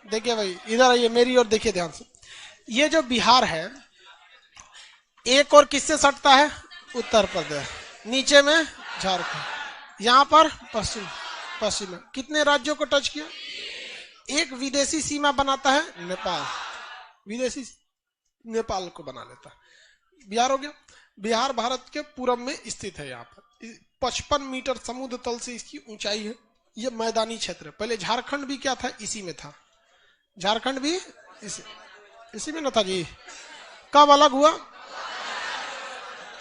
देखिए भाई, इधर आइए, मेरी ओर देखिए ध्यान से। ये जो बिहार है, एक और किससे सटता है? उत्तर प्रदेश। नीचे में झारखंड, यहाँ पर पश्चिम। पश्चिम में कितने राज्यों को टच किया? एक विदेशी सीमा बनाता है नेपाल, विदेशी नेपाल को बना लेता है। बिहार हो गया। बिहार भारत के पूरब में स्थित है। यहाँ पर 55 मीटर समुद्र तल से इसकी ऊंचाई है। ये मैदानी क्षेत्र है। पहले झारखंड भी क्या था? इसी में था। झारखंड भी इसी में न था जी। कब अलग हुआ?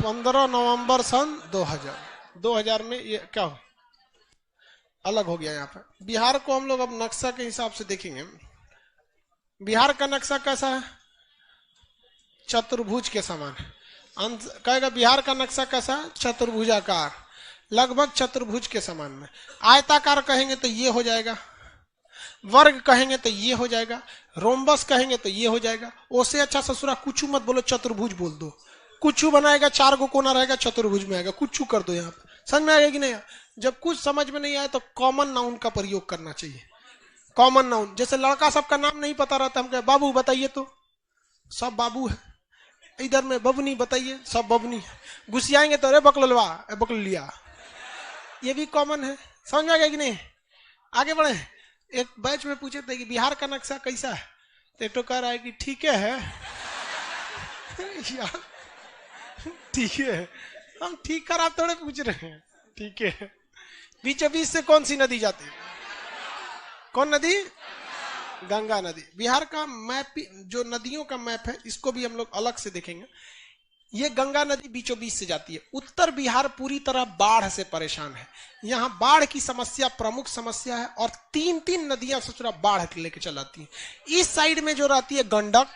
15 नवंबर सन 2000 में ये क्या हो? अलग हो गया। यहाँ पर बिहार को हम लोग अब नक्शा के हिसाब से देखेंगे। बिहार का नक्शा कैसा है? चतुर्भुज के समान। कहेगा बिहार का नक्शा कैसा है? चतुर्भुजाकार, लगभग चतुर्भुज के समान में। आयताकार कहेंगे तो ये हो जाएगा, वर्ग कहेंगे तो ये हो जाएगा, रोम्बस कहेंगे तो ये हो जाएगा। ओसे अच्छा ससुरा कुछ मत बोलो, चतुर्भुज बोल दो। कुछ बनाएगा, 4 गो कोना रहेगा, चतुर्भुज में आएगा। कुछ कर दो। यहाँ पर समझ में आएगा कि नहीं? जब कुछ समझ में नहीं आए तो कॉमन नाउन का प्रयोग करना चाहिए। कॉमन नाउन, जैसे लड़का सबका नाम नहीं पता रहता, हम कहे बाबू बताइए, तो सब बाबू है। इधर में बबनी बताइए, सब बबनी है। घुसियाएंगे तो अरे बकलवा, बकल लिया। ये भी कॉमन है। समझ में आ गया कि नहीं? आगे बढ़े। एक बैच में पूछे थे कि बिहार का नक्शा कैसा है, तो कह रहा है कि ठीक है यार ठीक है। हम ठीक खराब थोड़े पूछ रहे हैं, ठीक है। बीचों बीच से कौन सी नदी जाती है? कौन नदी? गंगा नदी। बिहार का मैप, जो नदियों का मैप है, इसको भी हम लोग अलग से देखेंगे। ये गंगा नदी बीचों बीच से जाती है। उत्तर बिहार पूरी तरह बाढ़ से परेशान है। यहाँ बाढ़ की समस्या प्रमुख समस्या है, और 3 नदियां ससुरा बाढ़ लेके चलाती हैं। इस साइड में जो रहती है गंडक,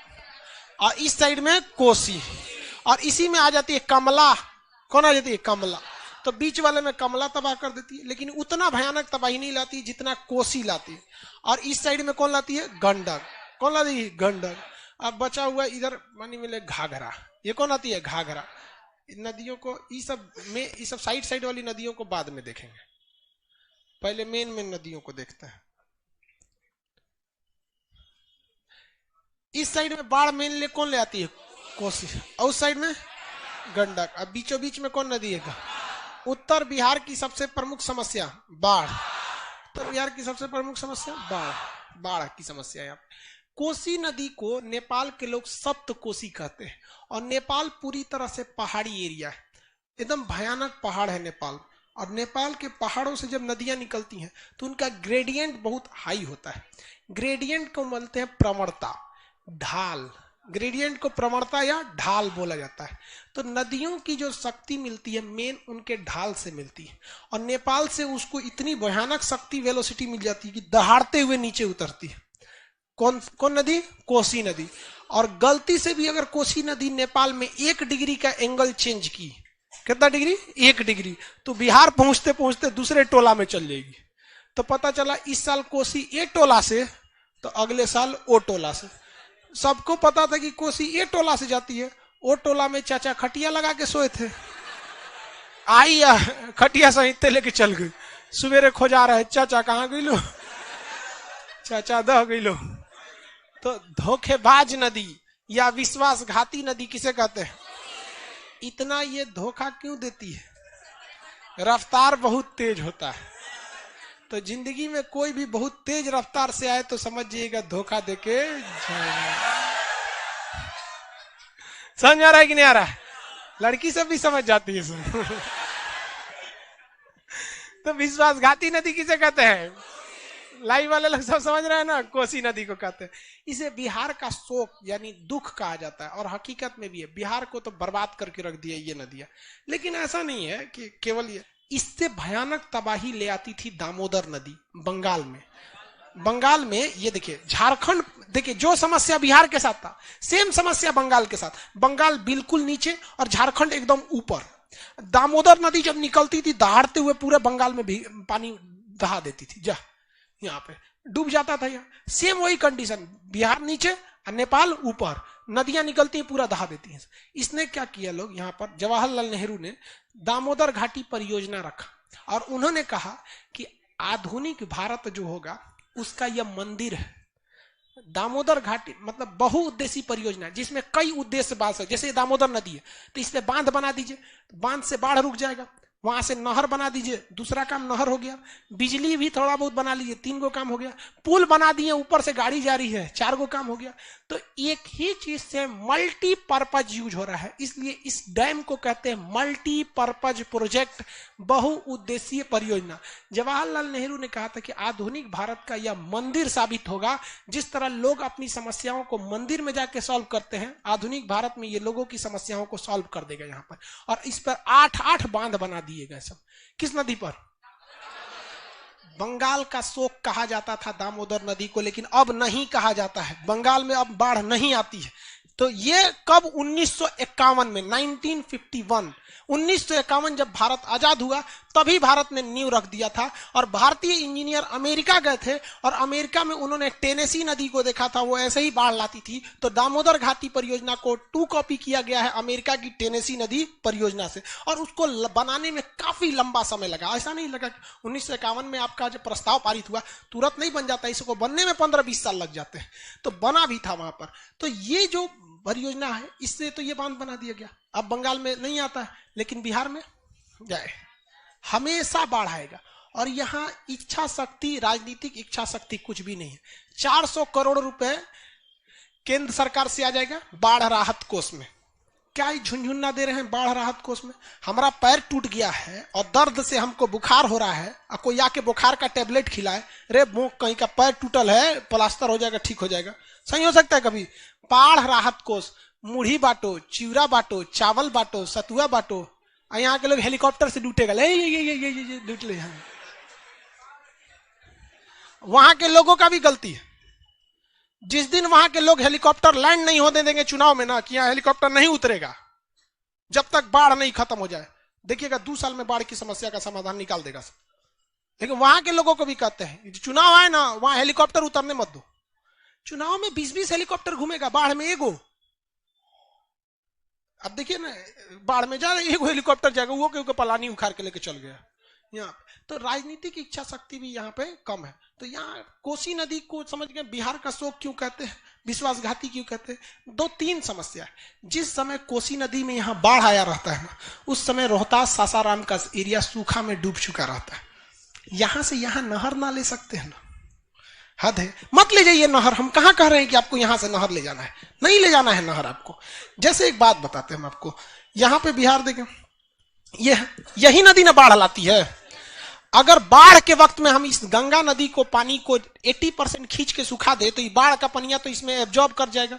और इस साइड में कोसी, और इसी में आ जाती है कमला। कौन आ जाती है? कमला। तो बीच वाले में कमला तबाह कर देती है, लेकिन उतना भयानक तबाही नहीं लाती जितना कोसी लाती है। और इस साइड में कौन लाती है? गंडक। कौन लाती है? गंडक। अब बचा हुआ इधर मानी मिले घाघरा। ये कौन आती है? घाघरा। इन नदियों को, ये सब साइड साइड वाली नदियों को बाद में देखेंगे। पहले मेन नदियों को देखते हैं। इस साइड में बाढ़ मेन ले कौन ले आती है? कोसी। और उस साइड में गंडक। अब बीचों बीच में कौन नदी है? उत्तर बिहार की सबसे प्रमुख समस्या बाढ़। उत्तर बिहार की सबसे प्रमुख समस्या बाढ़। बाढ़ की समस्या है। कोसी नदी को नेपाल के लोग सप्त कोसी कहते हैं, और नेपाल पूरी तरह से पहाड़ी एरिया है। एकदम भयानक पहाड़ है नेपाल। और नेपाल के पहाड़ों से जब नदियां निकलती हैं तो उनका ग्रेडियंट बहुत हाई होता है। ग्रेडियंट को बोलते हैं प्रवणता, ढाल। ग्रेडियंट को प्रवणता या ढाल बोला जाता है। तो नदियों की जो शक्ति मिलती है मेन उनके ढाल से मिलती है, और नेपाल से उसको इतनी भयानक शक्ति, वेलोसिटी मिल जाती है कि दहाड़ते हुए नीचे उतरती है। कौन कौन नदी? कोसी नदी। और गलती से भी अगर कोसी नदी नेपाल में 1 डिग्री का एंगल चेंज की, कितना डिग्री? 1 डिग्री, तो बिहार पहुंचते पहुंचते दूसरे टोला में चल जाएगी। तो पता चला इस साल कोसी ए टोला से, तो अगले साल ओ टोला से। सबको पता था कि कोसी ए टोला से जाती है। ओ टोला में चाचा खटिया लगा के सोए थे, आई या खटिया सहित लेके चल गई। सवेरे खोजा रहे, चाचा कहाँ गई लो, चाचा दह गई लो। तो धोखेबाज नदी या विश्वासघाती नदी किसे कहते हैं? इतना ये धोखा क्यों देती है? रफ्तार बहुत तेज होता है। तो जिंदगी में कोई भी बहुत तेज रफ्तार से आए तो समझिएगा धोखा देके जाएगा। समझ आ रहा है कि नहीं आ रहा है? लड़की सब भी समझ जाती है तो विश्वासघाती नदी किसे कहते हैं? लाइव वाले लोग सब समझ रहे हैं ना? कोसी नदी को कहते हैं। इसे बिहार का शोक यानी दुख कहा जाता है, और हकीकत में भी है। बिहार को तो बर्बाद करके रख दिया ये नदियां। लेकिन ऐसा नहीं है कि केवल ये, इससे भयानक तबाही ले आती थी दामोदर नदी बंगाल में। बंगाल में ये देखिए, झारखंड देखिए, जो समस्या बिहार के साथ था सेम समस्या बंगाल के साथ। बंगाल बिल्कुल नीचे और झारखंड एकदम ऊपर। दामोदर नदी जब निकलती थी दहाड़ते हुए पूरे बंगाल में भी पानी दहा देती थी। जा यहाँ पे डूब जाता था। यहाँ सेम वही कंडीशन, बिहार नीचे और नेपाल ऊपर, नदियां निकलती हैं पूरा दहा देती हैं। इसने क्या किया, लोग यहाँ पर जवाहरलाल नेहरू ने दामोदर घाटी परियोजना रखा, और उन्होंने कहा कि आधुनिक भारत जो होगा उसका यह मंदिर है। दामोदर घाटी मतलब बहुउद्देशीय परियोजना जिसमें कई उद्देश्य बात है। जैसे दामोदर नदी है तो इसमें बांध बना दीजिए, बांध से बाढ़ रुक जाएगा। वहां से नहर बना दीजिए, दूसरा काम नहर हो गया। बिजली भी थोड़ा बहुत बना लीजिए, 3 गो काम हो गया। पुल बना दिए, ऊपर से गाड़ी जा रही है, 4 गो काम हो गया। तो एक ही चीज से मल्टीपर्पज यूज हो रहा है, इसलिए इस डैम को कहते हैं मल्टीपर्पज प्रोजेक्ट, बहुउद्देशीय परियोजना। जवाहरलाल नेहरू ने कहा था कि आधुनिक भारत का यह मंदिर साबित होगा। जिस तरह लोग अपनी समस्याओं को मंदिर में जाके सॉल्व करते हैं, आधुनिक भारत में ये लोगों की समस्याओं को सॉल्व कर देगा यहाँ पर। और इस पर 8 बांध बना दिए गए। सब किस नदी पर? बंगाल का शोक कहा जाता था दामोदर नदी को, लेकिन अब नहीं कहा जाता है। बंगाल में अब बाढ़ नहीं आती है। तो ये कब? 1951 में, 1951 1951 जब भारत आजाद हुआ तभी भारत ने नींव रख दिया था। और भारतीय इंजीनियर अमेरिका गए थे और अमेरिका में उन्होंने टेनेसी नदी को देखा था, वो ऐसे ही बाढ़ लाती थी। तो दामोदर घाटी परियोजना को 2 कॉपी किया गया है अमेरिका की टेनेसी नदी परियोजना से, और उसको बनाने में काफी लंबा समय लगा। ऐसा नहीं लगा कि 1951 में आपका जो प्रस्ताव पारित हुआ तुरंत नहीं बन जाता, इसको बनने में 15-20 साल लग जाते हैं। तो बना भी था वहां पर। तो ये जो परियोजना है इससे तो ये बांध बना दिया गया। अब बंगाल में नहीं आता है, लेकिन बिहार में जाए हमेशा बाढ़ आएगा। और यहाँ इच्छा शक्ति, राजनीतिक इच्छा शक्ति कुछ भी नहीं है। 400 करोड़ रुपए केंद्र सरकार से आ जाएगा बाढ़ राहत कोष में। क्या झुनझुना दे रहे हैं बाढ़ राहत कोष में? हमारा पैर टूट गया है और दर्द से हमको बुखार हो रहा है, और कोई आके बुखार का टेबलेट खिलाए, रे मुंह कहीं का पैर टूटल है, प्लास्टर हो जाएगा, ठीक हो जाएगा। सही हो सकता है कभी? बाढ़ राहत कोष, मुढ़ी बांटो, चिवड़ा बांटो, चावल बांटो, सतुआ बांटो। यहाँ के लोग हेलीकॉप्टर से लूटेगा, ये लूट ले। वहां के लोगों का भी गलती है। जिस दिन वहां के लोग हेलीकॉप्टर लैंड नहीं होने देंगे चुनाव में ना, कि यहाँ हेलीकॉप्टर नहीं उतरेगा जब तक बाढ़ नहीं खत्म हो जाए, देखिएगा 2 साल में बाढ़ की समस्या का समाधान निकाल देगा सब। लेकिन वहां के लोगों को भी कहते हैं चुनाव आए ना, वहां हेलीकॉप्टर उतरने मत दो। चुनाव में 20-20 हेलीकॉप्टर घूमेगा, बाढ़ में एगो। अब देखिए ना, बाढ़ में जा रहे एगो हेलीकॉप्टर जाएगा, वो क्योंकि पलानी उखाड़ के लेके चल गया यहाँ। तो राजनीतिक इच्छा शक्ति भी यहाँ पे कम है। तो यहाँ कोसी नदी को समझ गए बिहार का शोक क्यों कहते हैं, विश्वासघाती क्यों कहते हैं? 2-3 समस्या है। जिस समय कोसी नदी में यहाँ बाढ़ आया रहता है ना, उस समय रोहतास सासाराम का एरिया सूखा में डूब चुका रहता है। यहां से यहां नहर ना ले सकते हैं ना, हद है। मत ले जाइए नहर, हम कहां कह रहे हैं कि आपको यहां से नहर ले जाना है, नहीं ले जाना है नहर आपको। जैसे एक बात बताते हैं हम आपको, यहां पे बिहार देखें, यही नदी ना बाढ़ लाती है। अगर बाढ़ के वक्त में हम इस गंगा नदी को पानी को 80% खींच के सुखा दे तो ये बाढ़ का पानी तो इसमें एब्जॉर्ब कर जाएगा।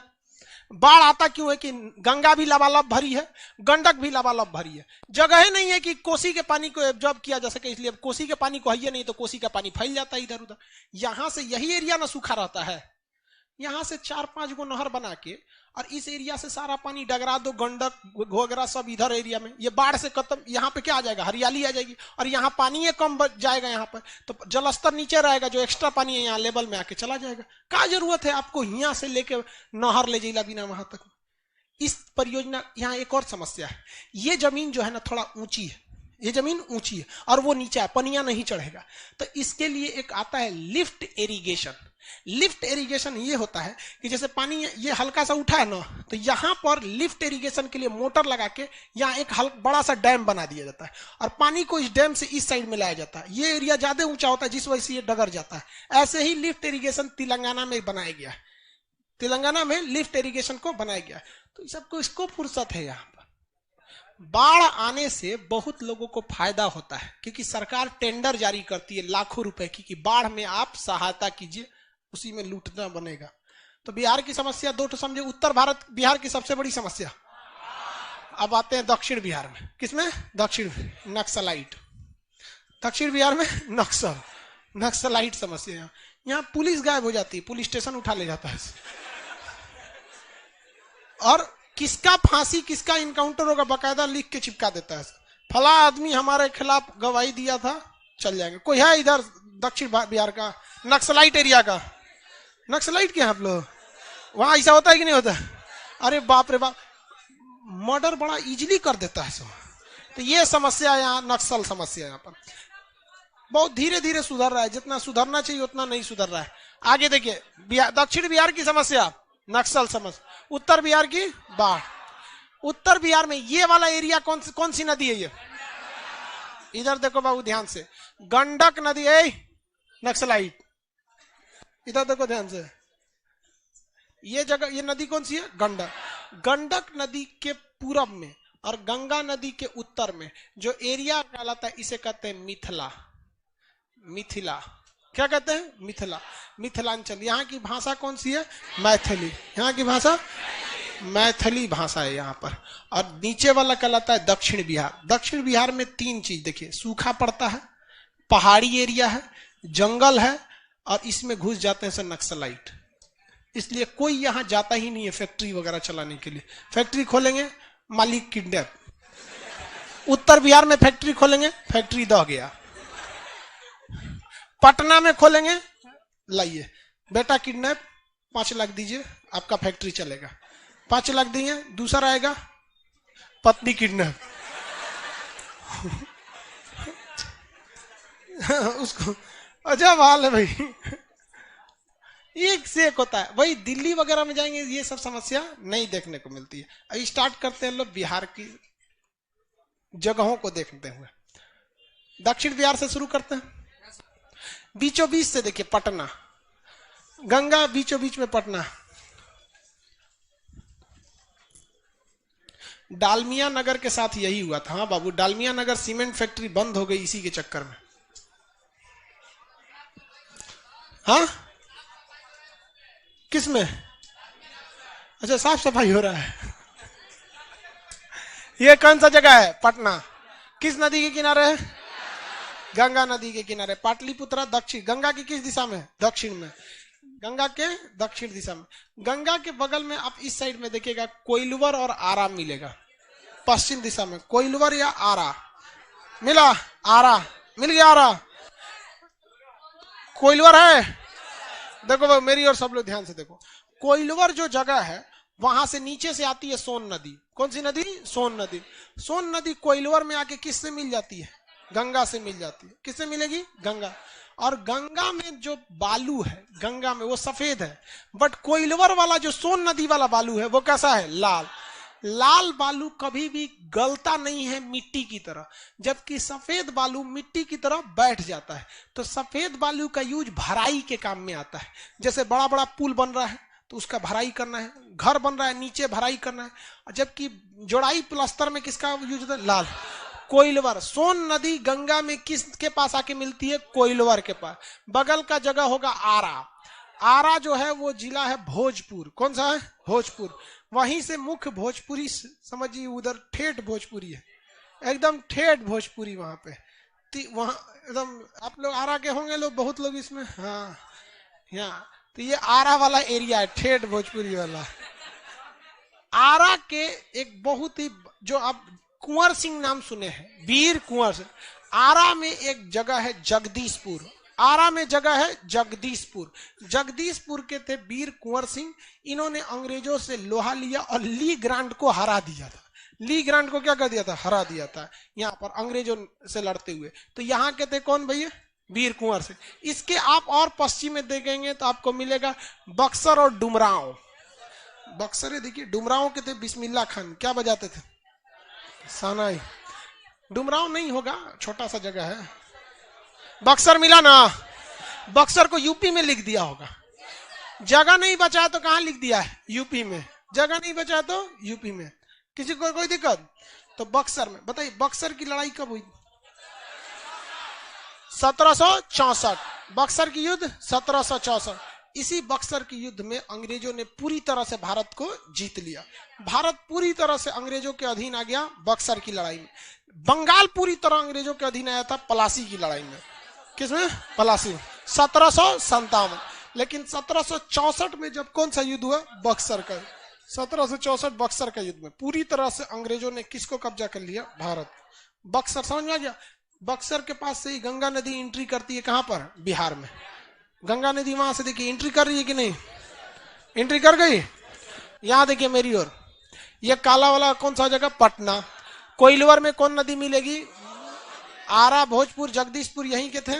बाढ़ आता क्यों है कि गंगा भी लबालब भरी है, गंडक भी लबालब भरी है, जगह नहीं है कि कोसी के पानी को एब्जॉर्ब किया जा सके, इसलिए कोसी के पानी को है नहीं तो कोसी का पानी फैल जाता है इधर उधर। यहां से यही एरिया ना सूखा रहता है, यहां से 4-5 गो नहर बना के और इस एरिया से सारा पानी डगरा दो, गंडक घोगरा सब इधर एरिया में, ये बाढ़ से खत्म। यहाँ पे क्या आ जाएगा? हरियाली आ जाएगी। और यहाँ पानी ये कम बच जाएगा, यहाँ पर तो जलस्तर नीचे रहेगा, जो एक्स्ट्रा पानी है यहाँ लेवल में आके चला जाएगा। क्या जरूरत है आपको यहाँ से लेके नहर ले जाइला बिना वहां तक? इस परियोजना, यहाँ एक और समस्या है, ये जमीन जो है ना थोड़ा ऊंची है, ये जमीन ऊंची है और वो नीचा है, पनिया नहीं चढ़ेगा। तो इसके लिए एक आता है लिफ्ट इरिगेशन। लिफ्ट इरिगेशन ये होता है कि जैसे पानी ये हल्का सा उठा है ना, तो यहां पर लिफ्ट इरिगेशन के लिए मोटर लगा के यहाँ एक बड़ा सा डैम बना दिया जाता है और पानी को इस डैम से इस साइड में लाया जाता है। ये एरिया ज्यादा ऊंचा होता है जिस वजह से ये डगर जाता है। ऐसे ही लिफ्ट इरिगेशन तेलंगाना में बनाया गया है, तेलंगाना में लिफ्ट इरिगेशन को बनाया गया है। तो सबको इसको फुर्सत है। यहाँ पर बाढ़ आने से बहुत लोगों को फायदा होता है क्योंकि सरकार टेंडर जारी करती है लाखों रुपए की कि बाढ़ में आप सहायता कीजिए, उसी में लूटना बनेगा। तो बिहार की समस्या 2 समझे। उत्तर भारत बिहार की सबसे बड़ी समस्या। अब आते हैं दक्षिण बिहार में। किसमें? दक्षिण नक्सलाइट। दक्षिण बिहार में नक्सलाइट समस्या। यहाँ पुलिस गायब हो जाती है, पुलिस स्टेशन उठा ले जाता है और किसका फांसी किसका इनकाउंटर होगा बकायदा लिख के चिपका देता है। फला आदमी हमारे खिलाफ गवाही दिया था, चल जाएंगे। कोई है इधर दक्षिण बिहार का नक्सलाइट एरिया का? नक्सलाइट क्या आप लोग वहां ऐसा होता है कि नहीं होता? अरे बाप रे बाप, मर्डर बड़ा इजीली कर देता है सब। तो ये समस्या यहाँ नक्सल समस्या यहाँ पर बहुत धीरे धीरे सुधर रहा है, जितना सुधरना चाहिए उतना नहीं सुधर रहा है। आगे देखिए, दक्षिण बिहार की समस्या नक्सल समस्या, उत्तर बिहार की बाढ़। उत्तर बिहार में ये वाला एरिया कौन सी नदी है ये? इधर देखो बाबू ध्यान से, गंडक नदी है। नक्सलाइट, इधर देखो ध्यान से, ये जगह, ये नदी कौन सी है? गंडक। गंडक नदी के पूरब में और गंगा नदी के उत्तर में जो एरिया कहलाता है, इसे कहते हैं मिथिला। मिथिला क्या कहते हैं? मिथिला, मिथिलांचल। यहाँ की भाषा कौन सी है? मैथिली। यहाँ की भाषा मैथिली भाषा है यहाँ पर। और नीचे वाला कहलाता है दक्षिण बिहार। दक्षिण बिहार में तीन चीज देखिए, सूखा पड़ता है, पहाड़ी एरिया है, जंगल है, और इसमें घुस जाते हैं सब नक्सलाइट। इसलिए कोई यहाँ जाता ही नहीं है फैक्ट्री वगैरह चलाने के लिए। फैक्ट्री खोलेंगे, मालिक किडनैप। उत्तर बिहार में फैक्ट्री खोलेंगे, फैक्ट्री दह गया। पटना में खोलेंगे, लाइए बेटा किडनैप, 5 लाख दीजिए आपका फैक्ट्री चलेगा। 5 लाख देंगे, दूसरा आएगा पत्नी किडनैप। उसको अजब हाल है भाई, एक से एक होता है। वही दिल्ली वगैरह में जाएंगे, ये सब समस्या नहीं देखने को मिलती है। अब स्टार्ट करते हैं लोग बिहार की जगहों को देखते हुए। दक्षिण बिहार से शुरू करते हैं। बीचों बीच से देखिए पटना, गंगा बीचों बीच में पटना। डालमिया नगर के साथ यही हुआ था। हाँ बाबू, डालमिया नगर सीमेंट फैक्ट्री बंद हो गई इसी के चक्कर में। हाँ किसमें? अच्छा, साफ सफाई हो रहा है। ये कौन सा जगह है? पटना। किस नदी के किनारे है? गंगा नदी के किनारे। पाटलिपुत्रा दक्षिण, गंगा की किस दिशा में? दक्षिण में। गंगा के दक्षिण दिशा में। गंगा के बगल में आप इस साइड में देखिएगा कोइलवर और आरा मिलेगा। पश्चिम दिशा में कोइलवर या आरा मिला, आरा मिल गया। आरा कोइलवर है, देखो मेरी और सब लोग ध्यान से देखो। कोइलवर जो जगह है वहां से नीचे से आती है सोन नदी। कौन सी नदी? सोन नदी। सोन नदी कोइलवर में आके किससे मिल जाती है? गंगा से मिल जाती है। किससे मिलेगी? गंगा। और गंगा में जो बालू है, गंगा में वो सफेद है, बट कोइलवर वाला जो सोन नदी वाला बालू है वो कैसा है? लाल। लाल बालू कभी भी गलता नहीं है मिट्टी की तरह, जबकि सफेद बालू मिट्टी की तरह बैठ जाता है। तो सफेद बालू का यूज भराई के काम में आता है। जैसे बड़ा बड़ा पुल बन रहा है तो उसका भराई करना है, घर बन रहा है नीचे भराई करना है। जबकि जोड़ाई प्लास्टर में किसका यूज होता है? लाल। कोइलवर, सोन नदी गंगा में किसके पास आके मिलती है? कोइलवर के पास। बगल का जगह होगा आरा। आरा जो है वो जिला है भोजपुर। कौन सा है? भोजपुर। वहीं से मुख्य भोजपुरी समझिए, उधर ठेठ भोजपुरी है, एकदम ठेठ भोजपुरी वहां पे। वहां एकदम आप लोग आरा के होंगे लोग, बहुत लोग इसमें। हाँ यहाँ तो ये आरा वाला एरिया है, ठेठ भोजपुरी वाला। आरा के एक बहुत ही, जो आप कुंवर सिंह नाम सुने हैं, वीर कुंवर सिंह। आरा में एक जगह है जगदीशपुर। आरा में जगह है जगदीशपुर। जगदीशपुर के थे वीर कुंवर सिंह। इन्होंने अंग्रेजों से लोहा लिया और ली ग्रांट को हरा दिया था। ली ग्रांट को क्या कर दिया था? हरा दिया था यहाँ पर अंग्रेजों से लड़ते हुए। तो यहाँ के थे कौन भैया? वीर कुंवर सिंह। इसके आप और पश्चिम में देखेंगे तो आपको मिलेगा बक्सर और डुमरांव। बक्सर देखिए, डुमरांव के थे बिस्मिल्लाह खान, क्या बजाते थे? सानाई। डुमरांव नहीं होगा, छोटा सा जगह है। बक्सर मिला ना? बक्सर को यूपी में लिख दिया होगा। जगह नहीं बचा तो कहां लिख दिया है? यूपी में। जगह नहीं बचा तो यूपी में। किसी को कोई दिक्कत? तो बक्सर में बताइए, बक्सर की लड़ाई कब हुई? 1764। बक्सर की युद्ध 1764। इसी बक्सर की युद्ध में अंग्रेजों ने पूरी तरह से भारत को जीत लिया। भारत पूरी तरह से अंग्रेजों के अधीन आ गया बक्सर की लड़ाई में। बंगाल पूरी तरह अंग्रेजों के अधीन आया था पलासी की लड़ाई में। किसमें? पलासी। 1757। लेकिन 1764 में जब कौन सा युद्ध हुआ? बक्सर का। 1764 बक्सर का युद्ध में पूरी तरह से अंग्रेजों ने किसको कब्जा कर लिया? भारत। बक्सर समझ में आ गया? बक्सर के पास से ही गंगा नदी एंट्री करती है। कहां पर? बिहार में। गंगा नदी वहां से देखिए एंट्री कर रही है कि नहीं? एंट्री कर गई। यहां देखिए मेरी ओर, ये काला वाला कौन सा जगह? पटना। कोइलवर में कौन नदी मिलेगी? आरा, भोजपुर, जगदीशपुर यहीं के थे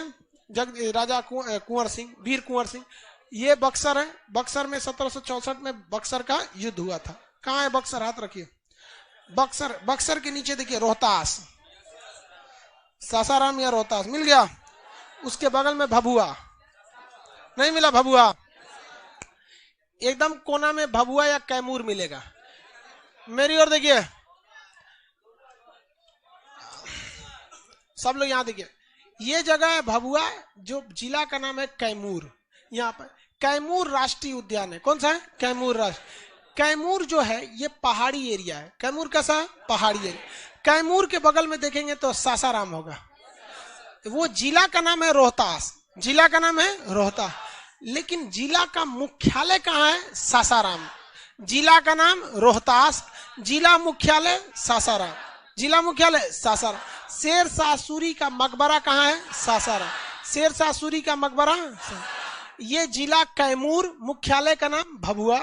राजा कुंवर सिंह, वीर कुंवर सिंह। ये बक्सर है, बक्सर में 1764 में बक्सर का युद्ध हुआ था। कहाँ है बक्सर, हाथ रखिए। बक्सर, बक्सर के नीचे देखिए रोहतास, सासाराम या रोहतास मिल गया। उसके बगल में भभुआ, नहीं मिला भभुआ, एकदम कोना में भभुआ या कैमूर मिलेगा। मेरी ओर देखिए, सब लोग यहाँ देखिए, ये जगह है भभुआ, जो जिला का नाम है कैमूर। यहाँ पर कैमूर राष्ट्रीय उद्यान है। कौन सा है? कैमूर राष्ट्रीय। कैमूर जो है ये पहाड़ी एरिया है। कैमूर कैसा है? पहाड़ी एरिया। कैमूर के बगल में देखेंगे तो सासाराम होगा। वो जिला का नाम है रोहतास, जिला का नाम है रोहतास, लेकिन जिला का मुख्यालय कहाँ है? सासाराम। जिला का नाम रोहतास, जिला मुख्यालय सासाराम, जिला मुख्यालय सासाराम। शेरशाह सूरी का मकबरा कहाँ है? सासाराम। शेरशाह सूरी का मकबरा। ये जिला कैमूर, मुख्यालय का नाम भभुआ।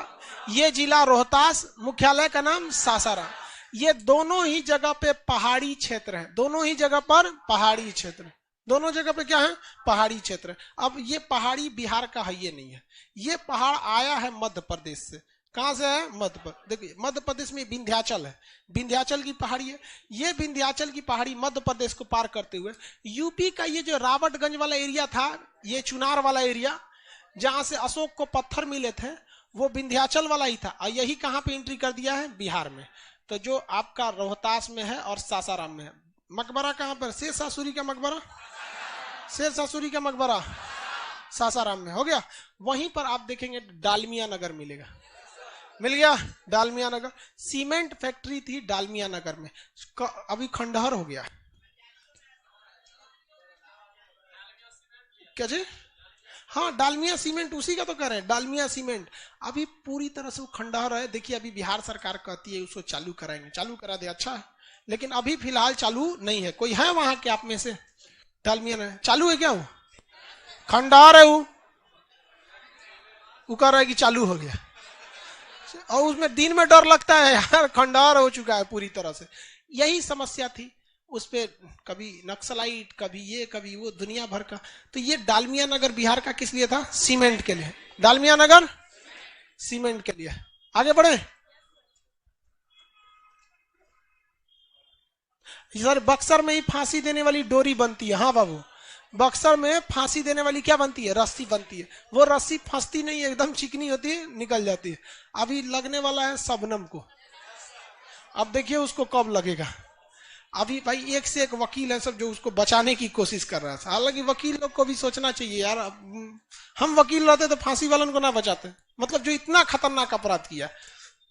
ये जिला रोहतास, मुख्यालय का नाम सासाराम। ये दोनों ही जगह पे पहाड़ी क्षेत्र है, दोनों ही जगह पर पहाड़ी क्षेत्र, दोनों जगह पे क्या है? पहाड़ी क्षेत्र। अब ये पहाड़ी बिहार का है, ये नहीं है, ये पहाड़ आया है मध्य प्रदेश से। कहां से है? मध्य प्रदेश। देखिए मध्य प्रदेश में विंध्याचल है, विंध्याचल की पहाड़ी है। ये विंध्याचल की पहाड़ी मध्य प्रदेश को पार करते हुए यूपी का ये जो रावटगंज वाला एरिया था, ये चुनार वाला एरिया जहां से अशोक को पत्थर मिले थे, वो विंध्याचल वाला ही था। और यही कहां पे एंट्री कर दिया है? बिहार में। तो जो आपका रोहतास में है और सासाराम में है। मकबरा कहां पर? शेरशाह सूरी का मकबरा, शेरशाह सूरी का मकबरा सासाराम में हो गया। वहीं पर आप देखेंगे डालमिया नगर मिलेगा, मिल गया डालमिया नगर। सीमेंट फैक्ट्री थी डालमिया नगर में, अभी खंडहर हो गया। क्या जी? हाँ डालमिया सीमेंट, उसी का तो कह रहे हैं, डालमिया सीमेंट। अभी पूरी तरह से वो खंडहर है। देखिए अभी बिहार सरकार कहती है उसको चालू कराएंगे, चालू करा दे, अच्छा है, लेकिन अभी फिलहाल चालू नहीं है। कोई है वहां के आप में से? डालमिया में चालू है क्या? वो खंडहर है, वो कह रहा है कि चालू हो गया, और उसमें दिन में डर लगता है यार, खंडहर हो चुका है पूरी तरह से। यही समस्या थी उस पे, कभी नक्सलाइट, कभी ये कभी वो, दुनिया भर का। तो ये डालमिया नगर बिहार का किस लिए था? सीमेंट के लिए। डालमिया नगर सीमेंट के लिए। आगे बढ़े सर। बक्सर में ही फांसी देने वाली डोरी बनती है। हाँ बाबू, बक्सर में फांसी देने वाली क्या बनती है? रस्सी बनती है। वो रस्सी फंसती नहीं है, एकदम चिकनी होती है, निकल जाती है। अभी लगने वाला है शबनम को, अब देखिए उसको कब लगेगा। अभी भाई एक से एक वकील है सब जो उसको बचाने की कोशिश कर रहा है। हालांकि वकील लोग को भी सोचना चाहिए यार, हम वकील रहते तो फांसी वालन को ना बचाते, मतलब जो इतना खतरनाक अपराध किया।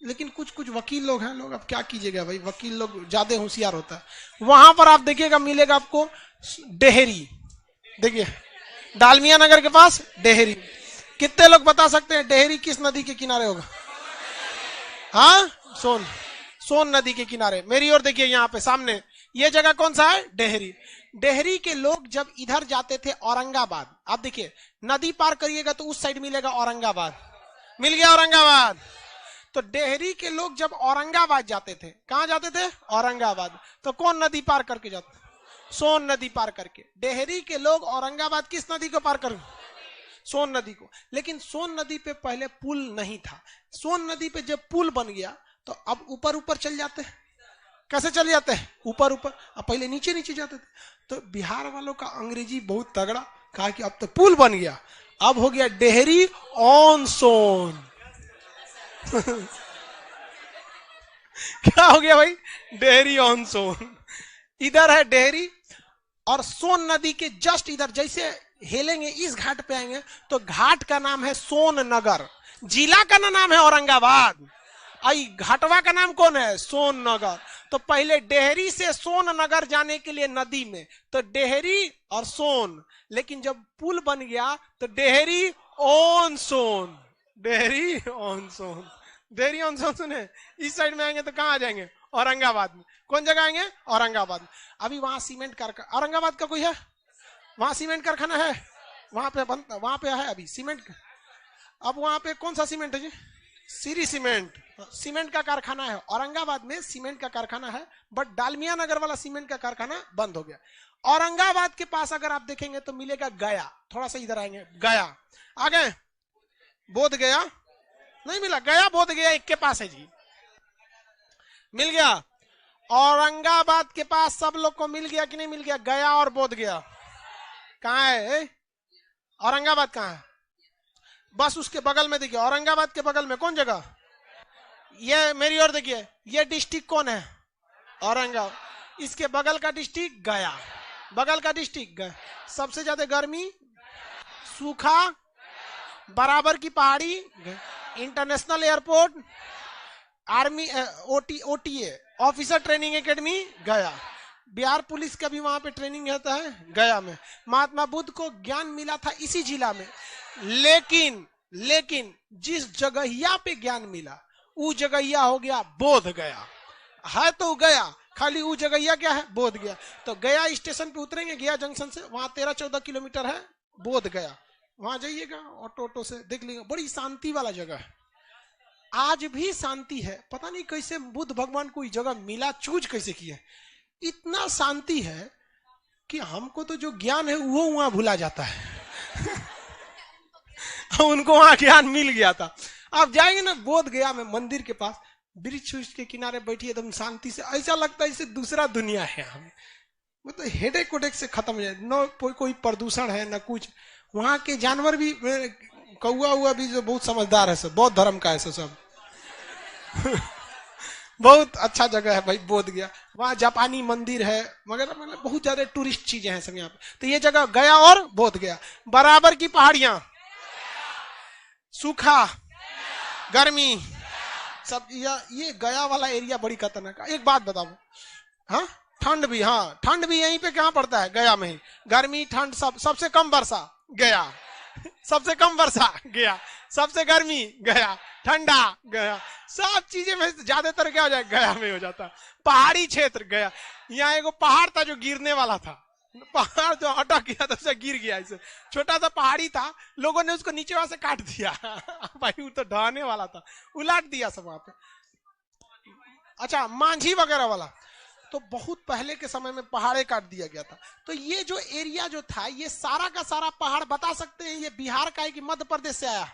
लेकिन कुछ कुछ वकील लोग हैं, लोग अब क्या कीजिएगा भाई, वकील लोग ज्यादा होशियार होता है। वहां पर आप देखिएगा मिलेगा आपको डेहरी। देखिए डालमिया नगर के पास डेहरी। कितने लोग बता सकते हैं डेहरी किस नदी के किनारे होगा? हाँ सोन नदी के किनारे। मेरी ओर देखिए यहाँ पे सामने, ये जगह कौन सा है? डेहरी। डेहरी के लोग जब इधर जाते थे औरंगाबाद, आप देखिए नदी पार करिएगा तो उस साइड मिलेगा औरंगाबाद, मिल गया औरंगाबाद। तो डेहरी के लोग जब औरंगाबाद जाते थे, कहां जाते थे? औरंगाबाद। तो कौन नदी पार करके जाते? सोन नदी पार करके। डेहरी के लोग औरंगाबाद किस नदी को पार कर? सोन नदी को। लेकिन सोन नदी पे पहले पुल नहीं था। सोन नदी पे जब पुल बन गया तो अब ऊपर ऊपर चल जाते हैं। कैसे चल जाते हैं? ऊपर ऊपर। अब पहले नीचे नीचे जाते थे। तो बिहार वालों का अंग्रेजी बहुत तगड़ा, कहा कि अब तो पुल बन गया, अब हो गया डेहरी ऑन सोन। क्या हो गया भाई? डेहरी ऑन सोन। इधर है डेहरी, और सोन नदी के जस्ट इधर जैसे हेलेंगे इस घाट पे आएंगे तो घाट का नाम है सोन नगर। जिला का नाम है औरंगाबाद, आई घाटवा का नाम कौन है? सोन नगर। तो पहले डेहरी से सोन नगर जाने के लिए नदी में तो डेहरी और सोन, लेकिन जब पुल बन गया तो Dehri on Sone, Dehri on Sone, Dehri on Sone. सुने इस साइड में आएंगे तो कहां आ जाएंगे? औरंगाबाद में। कौन जगह आएंगे? औरंगाबाद में। अभी वहां सीमेंट कारखाना, औरंगाबाद का कोई है? वहां सीमेंट कारखाना है, वहां पे बनता, वहां पे है अभी सीमेंट। अब वहां पे कौन सा सीमेंट है जी? सीरी सीमेंट, सीमेंट का कारखाना है औरंगाबाद में, सीमेंट का कारखाना है। बट डालमिया नगर वाला सीमेंट का कारखाना बंद हो गया। औरंगाबाद के पास अगर आप देखेंगे तो मिलेगा गया। थोड़ा सा इधर आएंगे, गया आ गए। बोध गया नहीं मिला, गया बोध गया एक के पास है जी, मिल गया। औरंगाबाद के पास सब लोग को मिल गया कि नहीं मिल गया? गया और बोध गया कहाँ है? औरंगाबाद कहाँ है? बस उसके बगल में देखिए, औरंगाबाद के बगल में कौन जगह? ये मेरी ओर देखिए, ये डिस्ट्रिक्ट कौन है? औरंगाबाद। इसके बगल का डिस्ट्रिक्ट गया, बगल का डिस्ट्रिक्ट गया। सबसे ज्यादा गर्मी, सूखा, बराबर की पहाड़ी, international airport, army, OTA officer training academy गया। बिहार पुलिस का भी वहां पे ट्रेनिंग होता है गया में। महात्मा बुद्ध को ज्ञान मिला था इसी जिला में, लेकिन जिस जगहिया पे ज्ञान मिला वो जगहिया हो गया बोध गया। है तो गया, खाली वो जगहिया क्या है? बोध गया। तो गया स्टेशन पे उतरेंगे, गया जंक्शन से, वहां 13-14 किलोमीटर है बोध गया, वहां जाइएगा ऑटो से देख लीजिएगा, बड़ी शांति वाला जगह है। आज भी शांति है, पता नहीं कैसे बुद्ध भगवान को जगह मिला, चूज कैसे किया। इतना शांति है कि हमको तो जो ज्ञान है वो वहां भुला जाता है उनको वहां ज्ञान मिल गया था। आप जाएंगे ना बोध गया में, मंदिर के पास वृक्ष के किनारे बैठिए एकदम शांति से, ऐसा लगता है जैसे दूसरा दुनिया है। हमें मतलब हेडेक वेडेक से खत्म हो जाए, न कोई प्रदूषण है न कुछ। वहां के जानवर भी, कौआ हुआ भी जो बहुत समझदार है, सब बौद्ध धर्म का है सब बहुत अच्छा जगह है भाई बोध गया। वहां जापानी मंदिर है मगर मतलब बहुत ज्यादा टूरिस्ट चीजें हैं सब यहाँ पे। तो ये जगह गया और बोध गया। बराबर की पहाड़ियां, सूखा, गर्मी, सब ये गया वाला एरिया बड़ी खतरनाक। एक बात बताओ, हाँ ठंड भी, हाँ ठंड भी यहीं पे कहाँ पड़ता है? गया में ही। गर्मी ठंड सबसे कम वर्षा गया, सबसे कम वर्षा गया, सबसे गर्मी गया, ठंडा गया, सब चीजें में ज्यादातर क्या हो जाए? गया में हो जाता। पहाड़ी क्षेत्र गया। यहाँ एगो पहाड़ था जो गिरने वाला था, पहाड़ जो अटक गया था उसे गिर गया। ऐसे छोटा सा पहाड़ी था, लोगों ने उसको नीचे वहां से काट दिया भाई वो तो ढहने वाला था, उलाट दिया सब वहां पे। अच्छा, मांझी वगैरह वाला तो बहुत पहले के समय में पहाड़े काट दिया गया था। तो ये जो एरिया जो था, ये सारा का सारा पहाड़ बता सकते हैं ये बिहार का है कि मध्य प्रदेश से आया?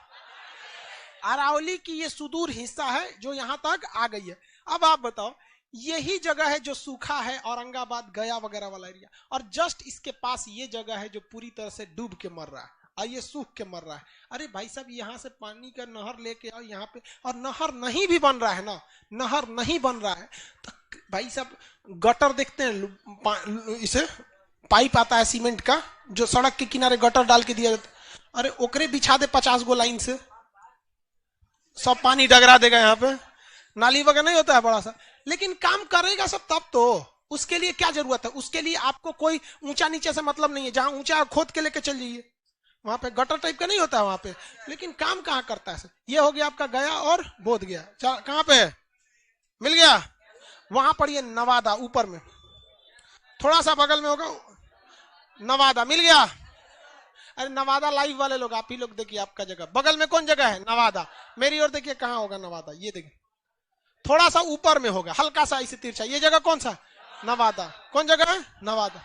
अरावली की ये सुदूर हिस्सा है जो यहाँ तक आ गई है। अब आप बताओ, यही जगह है जो सूखा है, औरंगाबाद गया वगैरह वाला एरिया, और जस्ट इसके पास ये जगह है जो पूरी तरह से डूब के मर रहा है और ये सूख के मर रहा है। अरे भाई साहब, यहाँ से पानी का नहर लेके आओ यहाँ पे, और नहर नहीं भी बन रहा है ना, नहर नहीं बन रहा है तो भाई साहब गटर देखते हैं, इसे पाइप आता है सीमेंट का जो सड़क के किनारे गटर डाल के दिया जाता है। अरे ओकरे बिछा दे 50 गो लाइन से, सब पानी डगरा देगा। यहाँ पे नाली वगैरह नहीं होता है बड़ा सा, लेकिन काम करेगा सब तब तो। उसके लिए क्या जरूरत है? उसके लिए आपको कोई ऊंचा नीचे से मतलब नहीं है। जहां ऊंचा खोद के लेके चल जाइए, वहां पे गटर टाइप का नहीं होता है वहां पे, लेकिन काम कहाँ करता है। ये हो गया आपका गया और बोध गया। कहाँ पे है? मिल गया। वहां पर ये नवादा ऊपर में, थोड़ा सा बगल में होगा नवादा, मिल गया। अरे नवादा लाइव वाले लोग, आप ही लोग देखिए आपका जगह बगल में कौन जगह है? नवादा। मेरी ओर देखिए कहाँ होगा नवादा, ये देखिए थोड़ा सा ऊपर में होगा, हल्का सा इसे तिरछा। ये जगह कौन सा? नवादा। कौन जगह है? नवादा।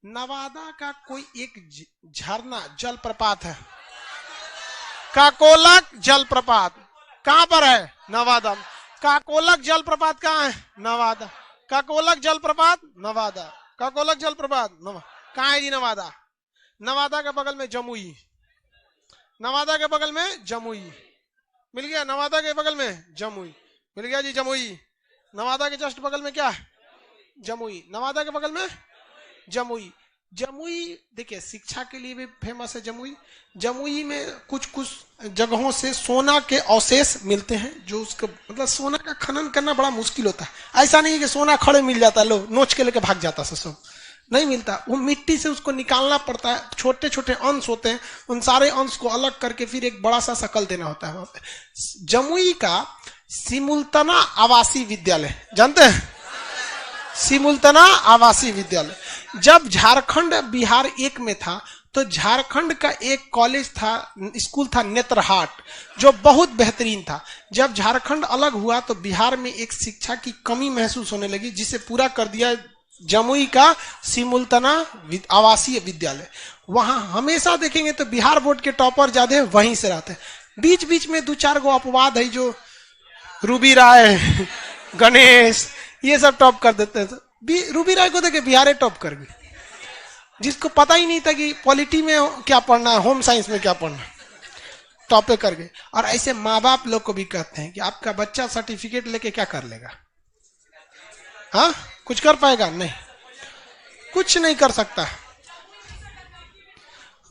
नवादा का कोई एक झरना जलप्रपात है, काकोलक जलप्रपात। कहां पर है? नवादा। काकोलक जलप्रपात कहाँ है? नवादा। काकोलक जलप्रपात नवादा। काकोलक जलप्रपात कहाँ है जी? नवादा। नवादा के बगल में जमुई, नवादा के बगल में जमुई, मिल गया। नवादा के बगल में जमुई, मिल गया जी जमुई। नवादा के जस्ट बगल में क्या है? जमुई। नवादा के बगल में जमुई। जमुई देखिए शिक्षा के लिए भी फेमस है जमुई। जमुई में कुछ कुछ जगहों से सोना के अवशेष मिलते हैं, जो उसका मतलब सोना का खनन करना बड़ा मुश्किल होता है। ऐसा नहीं है कि सोना खड़े मिल जाता है, लो नोच के लेके भाग जाता है, सब नहीं मिलता। वो मिट्टी से उसको निकालना पड़ता है, छोटे छोटे अंश होते हैं, उन सारे अंश को अलग करके फिर एक बड़ा सा शकल देना होता है वहां पे। जमुई का सिमुलतना आवासीय विद्यालय जानते हैं? सिमुलतना आवासीय विद्यालय जब झारखंड बिहार एक में था तो झारखंड का एक कॉलेज था, स्कूल था नेत्रहाट, जो बहुत बेहतरीन था। जब झारखंड अलग हुआ तो बिहार में एक शिक्षा की कमी महसूस होने लगी, जिसे पूरा कर दिया जमुई का सिमुलतना आवासीय विद्यालय। वहां हमेशा देखेंगे तो बिहार बोर्ड के टॉपर ज्यादा वहीं से रहते हैं। बीच बीच में 2-4 गो अपवाद है जो रूबी राय, गणेश, ये सब टॉप कर देते हैं। रूबी राय को देखे बिहार टॉप कर गई, जिसको पता ही नहीं था कि पॉलिटी में क्या पढ़ना है, होम साइंस में क्या पढ़ना है, टॉपे कर गए। और ऐसे माँ बाप लोग को भी कहते हैं कि आपका बच्चा सर्टिफिकेट लेके क्या कर लेगा? हाँ, कुछ कर पाएगा? नहीं, कुछ नहीं कर सकता।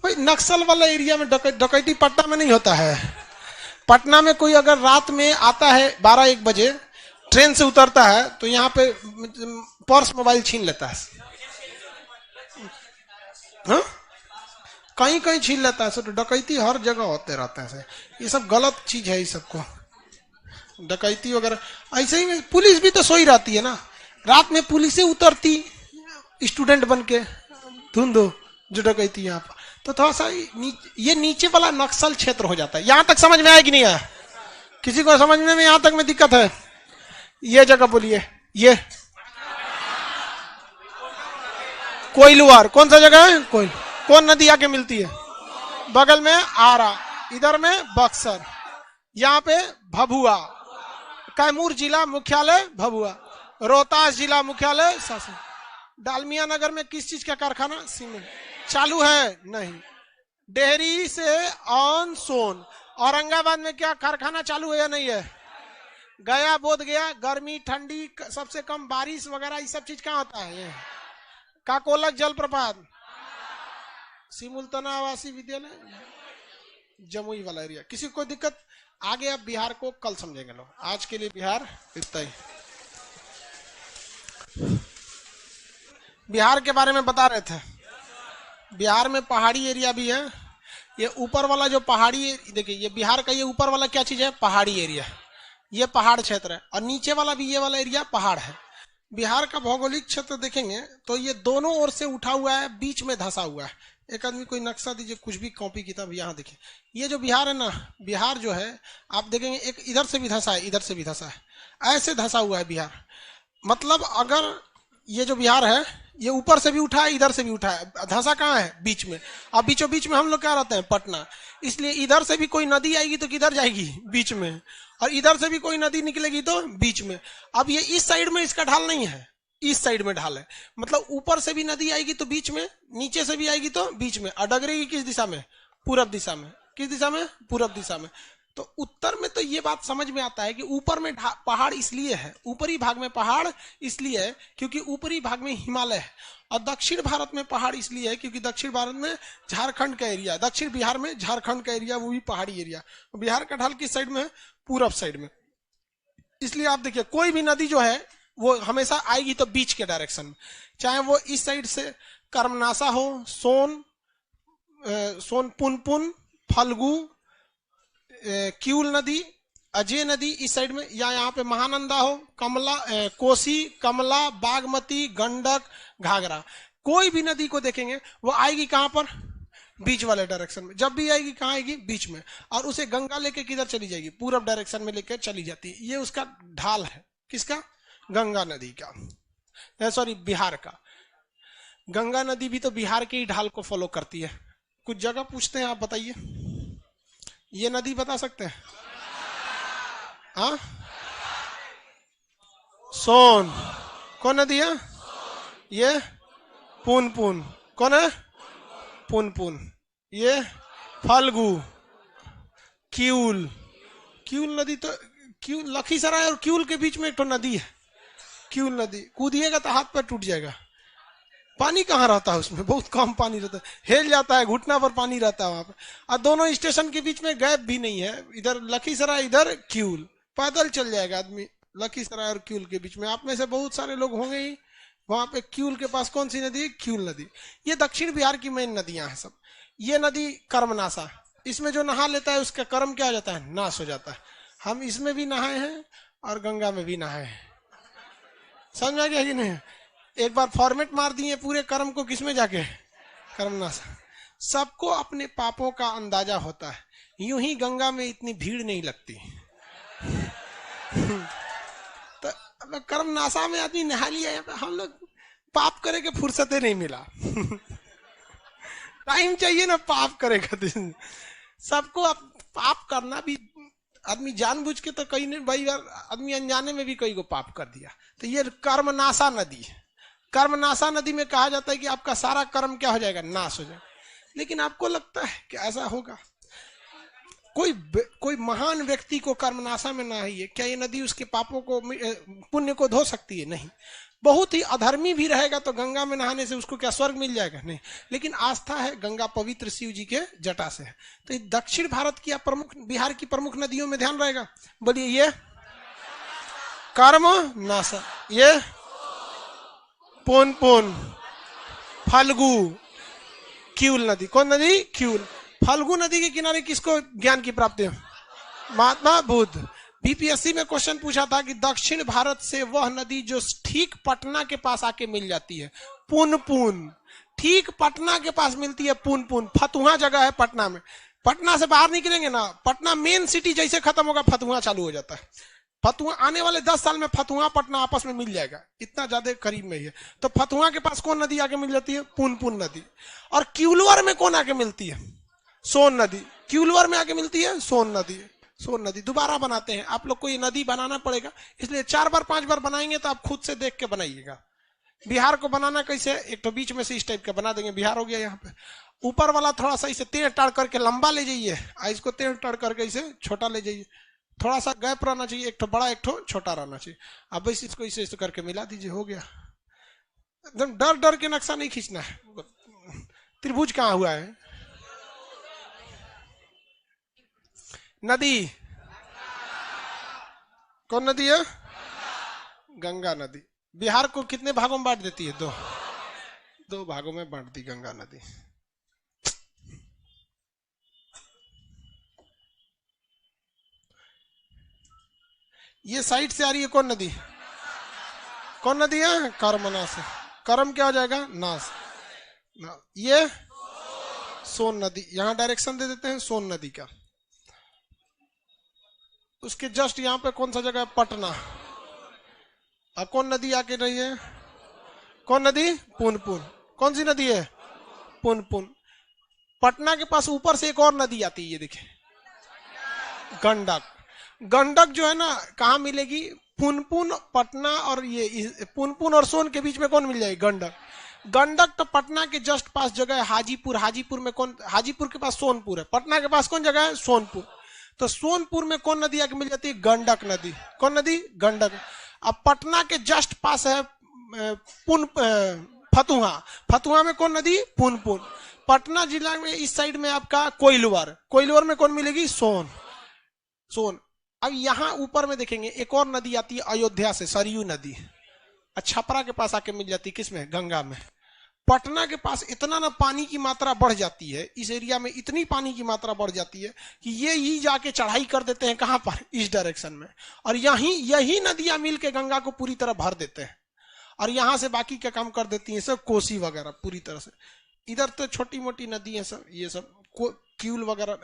भाई नक्सल वाला एरिया में डकैती पटना में नहीं होता है। पटना में कोई अगर रात में आता है 12-1 बजे, ट्रेन से उतरता है, तो यहाँ पे पर्स मोबाइल छीन लेता है। हाँ? कहीं कहीं छीन लेता है। तो डकैती हर जगह होते रहते हैं। ये सब गलत चीज है। ये सबको डकैती वगैरह ऐसे ही में पुलिस भी तो सोई रहती है ना। रात में पुलिस उतरती स्टूडेंट बन के धुंधो जो डकैती यहाँ पर। तो थोड़ा सा ये नीचे वाला नक्सल क्षेत्र हो जाता है। यहां तक समझ में आया कि नहीं आया? किसी को समझने में यहां तक में दिक्कत है? ये जगह बोलिए। ये कोइलवार कौन सा जगह है? कोइल। कौन नदी आके मिलती है? बगल में आरा, इधर में बक्सर, यहाँ पे भभुआ। कैमूर जिला मुख्यालय भभुआ, रोहतास जिला मुख्यालय सासन। डालमिया नगर में किस चीज का कारखाना? सीमेंट चालू है? नहीं। डेहरी से ऑन सोन। औरंगाबाद में क्या कारखाना चालू है या नहीं है? गया बोध गया, गर्मी ठंडी सबसे कम बारिश वगैरह ये सब चीज कहाँ होता है? काकोलक जलप्रपात, सिमुलतना आवासीय विद्यालय, जमुई वाला एरिया। किसी को दिक्कत? आगे अब बिहार को कल समझेंगे लोग। आज के लिए बिहार इतना ही। बिहार के बारे में बता रहे थे। बिहार में पहाड़ी एरिया भी है। ये ऊपर वाला जो पहाड़ी, देखिए ये बिहार का ये ऊपर वाला क्या चीज है? पहाड़ी एरिया। ये पहाड़ क्षेत्र है। और नीचे वाला भी ये वाला एरिया पहाड़ है। बिहार का भौगोलिक क्षेत्र देखेंगे तो ये दोनों ओर से उठा हुआ है, बीच में धंसा हुआ है। एक आदमी कोई नक्शा दीजिए, कुछ भी कॉपी किताब। यहाँ देखिए, ये जो बिहार है ना, बिहार जो है आप देखेंगे एक इधर से भी धंसा है, इधर से भी धंसा है, ऐसे धंसा हुआ है बिहार। मतलब अगर ये जो बिहार है ये ऊपर से भी उठा है, इधर से भी उठा है, धंसा कहाँ है? बीच में। अब बीचों बीच में हम लोग क्या रहते हैं? पटना। इसलिए इधर से भी कोई नदी आएगी तो किधर जाएगी? बीच में। और इधर से भी कोई नदी निकलेगी तो बीच में। अब ये इस साइड में इसका ढाल नहीं है, इस साइड में ढाल है। मतलब ऊपर से भी नदी आएगी तो बीच में, नीचे से भी आएगी तो बीच में। और डगरेगी किस दिशा में? पूरब दिशा में। किस दिशा में? पूरब दिशा में। तो उत्तर में तो ये बात समझ में आता है कि ऊपर में पहाड़ इसलिए है, ऊपरी भाग में पहाड़ इसलिए है क्योंकि ऊपरी भाग में हिमालय है। और दक्षिण भारत में पहाड़ इसलिए है क्योंकि दक्षिण भारत में झारखंड का एरिया, दक्षिण बिहार में झारखंड का एरिया, वो भी पहाड़ी एरिया। बिहार का ढाल किस साइड में है? पूरब साइड में। इसलिए आप देखिए कोई भी नदी जो है वो हमेशा आएगी तो बीच के डायरेक्शन में। चाहे वो इस साइड से कर्मनासा हो, सोन पुनपुन, फल्गु, क्यूल नदी, अजय नदी इस साइड में, या यहाँ पे महानंदा हो, कमला, कोसी, कमला, बागमती, गंडक, घाघरा। कोई भी नदी को देखेंगे वो आएगी कहाँ पर? बीच वाले डायरेक्शन में। जब भी आएगी कहाँ आएगी? बीच में। और उसे गंगा लेके किधर चली जाएगी? पूरब डायरेक्शन में लेकर चली जाती है। ये उसका ढाल है। किसका? गंगा नदी का, सॉरी बिहार का। गंगा नदी भी तो बिहार के ही ढाल को फॉलो करती है। कुछ जगह पूछते हैं, आप बताइए ये नदी बता सकते हैं? हाँ, सोन कौन नदी है? ये पुनपुन कौन है? पुनपुन। ये फल्गु, क्यूल, क्यूल नदी तो क्यूल, लखीसराय और क्यूल के बीच में एक तो नदी है, क्यूल नदी। कूदिएगा तो हाथ पैर टूट जाएगा। पानी कहाँ रहता है उसमें? बहुत कम पानी रहता है, हिल जाता है, घुटना पर पानी रहता है वहां पे। और दोनों स्टेशन के बीच में गैप भी नहीं है, इधर लखीसराय इधर क्यूल। पैदल चल जाएगा आदमी लखीसराय और क्यूल के बीच में। आप में से बहुत सारे लोग होंगे ही वहां पे। क्यूल के पास कौन सी नदी है? क्यूल नदी। ये दक्षिण बिहार की मेन नदियां हैं सब। ये नदी कर्मनाशा, इसमें जो नहा लेता है उसका कर्म क्या हो जाता है? नाश हो जाता है। हम इसमें भी नहाए हैं और गंगा में भी नहाए हैं। समझ में आ गया कि नहीं? एक बार फॉर्मेट मार दिए पूरे कर्म को, किसमें जाके? कर्मनाशा। सबको अपने पापों का अंदाजा होता है। यूं ही गंगा में इतनी भीड़ नहीं लगती। तो कर्मनाशा में आदमी नहा लिया। हम लोग पाप करे के फुर्सते नहीं मिला। टाइम चाहिए ना पाप करेगा। सबको पाप करना भी आदमी जानबूझ के तो कई भाई आदमी अनजाने में भी कई को पाप कर दिया। तो ये कर्मनाशा नदी, कर्मनाशा नदी में कहा जाता है कि आपका सारा कर्म क्या हो जाएगा, नाश हो जाएगा। लेकिन आपको लगता है कि ऐसा होगा? कोई महान व्यक्ति को कर्मनाशा में ना है, क्या ये नदी उसके पापों को पुण्य को धो सकती है? नहीं। बहुत ही अधर्मी भी रहेगा तो गंगा में नहाने से उसको क्या स्वर्ग मिल जाएगा? नहीं। लेकिन आस्था है, गंगा पवित्र शिव जी के जटा से है। तो दक्षिण भारत की प्रमुख, बिहार की प्रमुख नदियों में ध्यान रहेगा, बोलिए ये कर्म नाशा, ये पुनपुन, फल्गु, क्यूल नदी। कौन नदी? क्यूल। फल्गु नदी के किनारे किसको ज्ञान की प्राप्ति है? महात्मा बुद्ध। बीपीएससी में क्वेश्चन पूछा था कि दक्षिण भारत से वह नदी जो ठीक पटना के पास आके मिल जाती है, पुनपुन, ठीक पटना के पास मिलती है पुनपुन। फतुहा जगह है पटना में, पटना से बाहर निकलेंगे ना, पटना मेन सिटी जैसे खत्म होगा फतुहा चालू हो जाता है। फतुहा आने वाले 10 साल में फतुहा पटना आपस में मिल जाएगा, इतना ज्यादा करीब में ही है। तो फतुहा के पास कौन नदी आके मिल जाती है? पुनपुन नदी। और क्यूलवर में कौन आके मिलती है? सोन नदी। क्यूलवर में आके मिलती है सोन नदी। सोन नदी दोबारा बनाते हैं, आप लोग को ये नदी बनाना पड़ेगा, इसलिए 4 बार 5 बार बनाएंगे तो आप खुद से देख के बनाइएगा। बिहार को बनाना कैसे? एक तो बीच में से इस टाइप का बना देंगे, बिहार हो गया। यहाँ पे ऊपर वाला थोड़ा सा इसे टेढ़ टाड़ करके लंबा ले जाइए, इसको टेढ़ टाड़ करके इसे छोटा ले जाइए। थोड़ा सा गैप रहना चाहिए, एक तो बड़ा एक तो छोटा रहना चाहिए। अब बस इसको इसे करके मिला दीजिए, हो गया। एकदम डर डर के नक्शा नहीं खींचना है। त्रिभुज कहाँ हुआ है? नदी कौन नदी है? गंगा नदी। बिहार को कितने भागों में बांट देती है? 2 भागों में बांट दी गंगा नदी। ये साइड से आ रही है कौन नदी? कौन नदी है? कर्मनाश। कर्म क्या हो जाएगा? नाश। ये सोन नदी। यहां डायरेक्शन दे देते हैं सोन नदी का। उसके जस्ट यहाँ पे कौन सा जगह है? पटना। अब कौन नदी आके रही है? कौन नदी? पुनपुन। कौन सी नदी है? पुनपुन। पटना के पास ऊपर से एक और नदी आती है, ये देखिए, गंडक। गंडक जो है ना कहाँ मिलेगी? पुनपुन, पटना और ये पुनपुन और सोन के बीच में कौन मिल जाएगी? गंडक। गंडक तो पटना के जस्ट पास जगह है हाजीपुर। हाजीपुर में कौन? हाजीपुर के पास सोनपुर है। पटना के पास कौन जगह है? सोनपुर। तो सोनपुर में कौन नदी आके मिल जाती है? गंडक नदी। कौन नदी? गंडक। अब पटना के जस्ट पास है फतुहा। फतुहा में कौन नदी? पुनपुन। पटना जिला में इस साइड में आपका कोइलवर। कोइलवर में कौन मिलेगी? सोन। सोन। अब यहाँ ऊपर में देखेंगे एक और नदी आती है अयोध्या से, सरयू नदी। छपरा के पास आके मिल जाती है, किसमें? गंगा में। पटना के पास इतना ना पानी की मात्रा बढ़ जाती है, इस एरिया में इतनी पानी की मात्रा बढ़ जाती है कि ये ही जाके चढ़ाई कर देते हैं। कहां पर? इस डायरेक्शन में। और यही नदियां मिल के गंगा को पूरी तरह भर देते हैं, और यहां से बाकी क्या काम कर देती है सब, कोसी वगैरह पूरी तरह से। इधर तो छोटी मोटी नदी है सब, ये सब क्यूल वगैरह,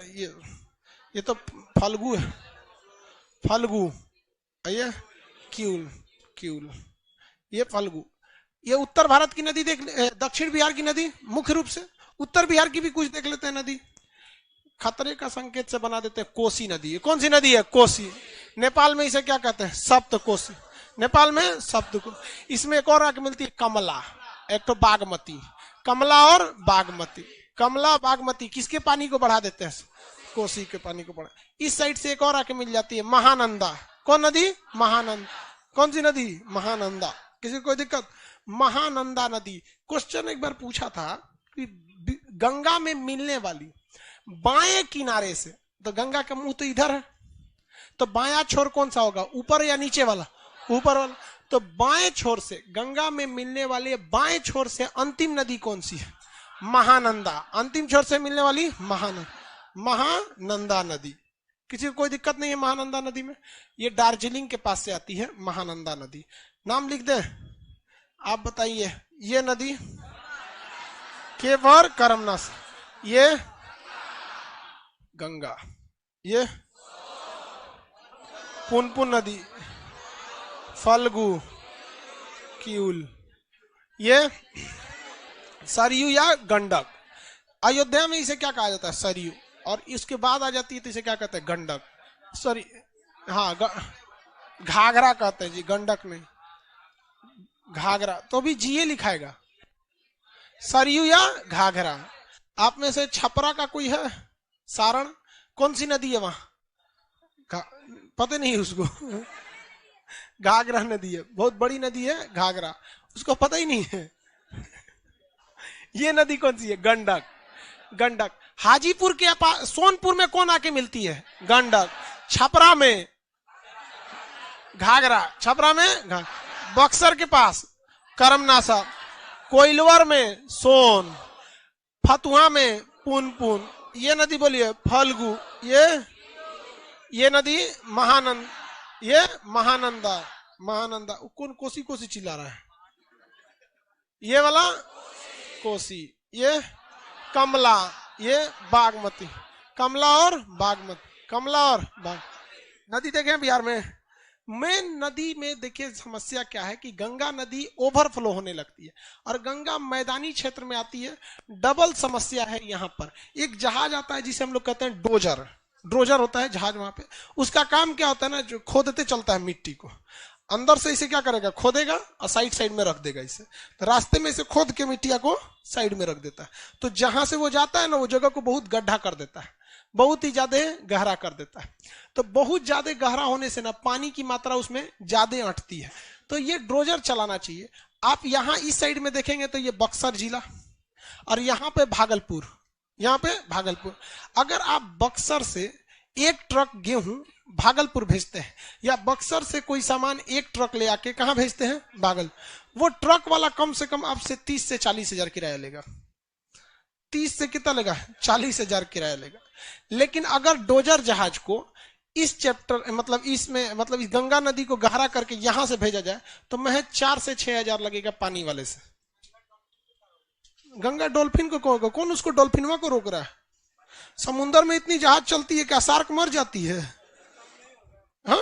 ये तो फल्गु है, फल्गु, ये क्यूल, क्यूल, ये फल्गु। ये उत्तर भारत की नदी देख, दक्षिण बिहार की नदी मुख्य रूप से। उत्तर बिहार की भी कुछ देख लेते हैं नदी। खतरे का संकेत से बना देते हैं कोसी नदी। कौन सी नदी है? कोसी। नेपाल में इसे क्या कहते हैं? सप्त कोसी। नेपाल में सप्त कोसी। इसमें एक और आके मिलती है कमला, एक तो बागमती। कमला और बागमती। कमला बागमती किसके पानी को बढ़ा देते हैं? कोसी के पानी को बढ़ा। इस साइड से एक और आके मिल जाती है महानंदा। कौन नदी? महानंदा। कौन सी नदी? महानंदा। किसी को कोई दिक्कत? महानंदा नदी। क्वेश्चन एक बार पूछा था कि गंगा में मिलने वाली बाएं किनारे से, तो गंगा का मुंह तो इधर है, तो बायां छोर कौन सा होगा? ऊपर या नीचे वाला? ऊपर वाला। तो बाएं छोर से, गंगा में मिलने वाले बाएं छोर से अंतिम नदी कौन सी है? महानंदा। अंतिम छोर से मिलने वाली महानंदा नदी। किसी को कोई दिक्कत नहीं है महानंदा नदी में? ये दार्जिलिंग के पास से आती है महानंदा नदी। नाम लिख दे, आप बताइए। ये नदी केवल कर्मनाश, ये गंगा, ये पुनपुन नदी, फल्गु, क्यूल, ये सरयू या गंडक। अयोध्या में इसे क्या कहा जाता है? सरयू। और इसके बाद आ जाती है तो इसे क्या कहते हैं? गंडक। सॉरी, हाँ, घाघरा कहते हैं जी, गंडक नहीं, घाघरा। तो भी जीए लिखाएगा, सरयू या घाघरा। आप में से छपरा का कोई है? सारण कौन सी नदी है वहां? पता नहीं उसको। घाघरा नदी है, बहुत बड़ी नदी है घाघरा, उसको पता ही नहीं है। ये नदी कौन सी है? गंडक। गंडक। हाजीपुर के पास, सोनपुर में कौन आके मिलती है? गंडक। छपरा में घाघरा, छपरा में बक्सर के पास करमनासा, कोइलवर में सोन, फतुहा में पुनपुन। ये नदी बोलिए फल्गु। ये नदी महानंद, ये महानंदा। महानंदा कौन? कोसी कोसी चिल्ला रहा है। ये वाला कोसी, ये कमला, ये बागमती। कमला और बागमती, कमला और बाग नदी देखे बिहार में। मेन नदी में देखिए समस्या क्या है कि गंगा नदी ओवरफ्लो होने लगती है और गंगा मैदानी क्षेत्र में आती है। डबल समस्या है यहाँ पर। एक जहाज आता है जिसे हम लोग कहते हैं डोजर। ड्रोजर होता है जहाज वहां पे। उसका काम क्या होता है ना, जो खोदते चलता है मिट्टी को, अंदर से इसे क्या करेगा? खोदेगा और साइड साइड में रख देगा इसे। तो रास्ते में इसे खोद के मिट्टिया को साइड में रख देता है। तो जहां से वो जाता है ना, वो जगह को बहुत गड्ढा कर देता है, बहुत ही ज्यादा गहरा कर देता है। तो बहुत ज्यादा गहरा होने से ना पानी की मात्रा उसमें ज्यादा अटती है। तो ये ड्रोजर चलाना चाहिए। आप यहाँ इस साइड में देखेंगे तो ये बक्सर जिला और यहाँ पे भागलपुर, यहाँ पे भागलपुर। अगर आप बक्सर से एक ट्रक गेहूं भागलपुर भेजते हैं या बक्सर से कोई सामान एक ट्रक ले आके कहां भेजते हैं? भागल। वो ट्रक वाला कम से कम आपसे 30 से 40 हजार किराया लेगा। 30 से कितना लेगा? 40 हजार किराया लेगा। लेकिन अगर डोजर जहाज को इस चैप्टर मतलब इसमें मतलब इस गंगा नदी को गहरा करके यहां से भेजा जाए तो महज 4 से 6 हजार लगेगा पानी वाले से। गंगा डॉल्फिन को कौन उसको डॉल्फिनवा को रोक रहा है? समुद्र में इतनी जहाज चलती है, क्या शार्क मर जाती है? हाँ,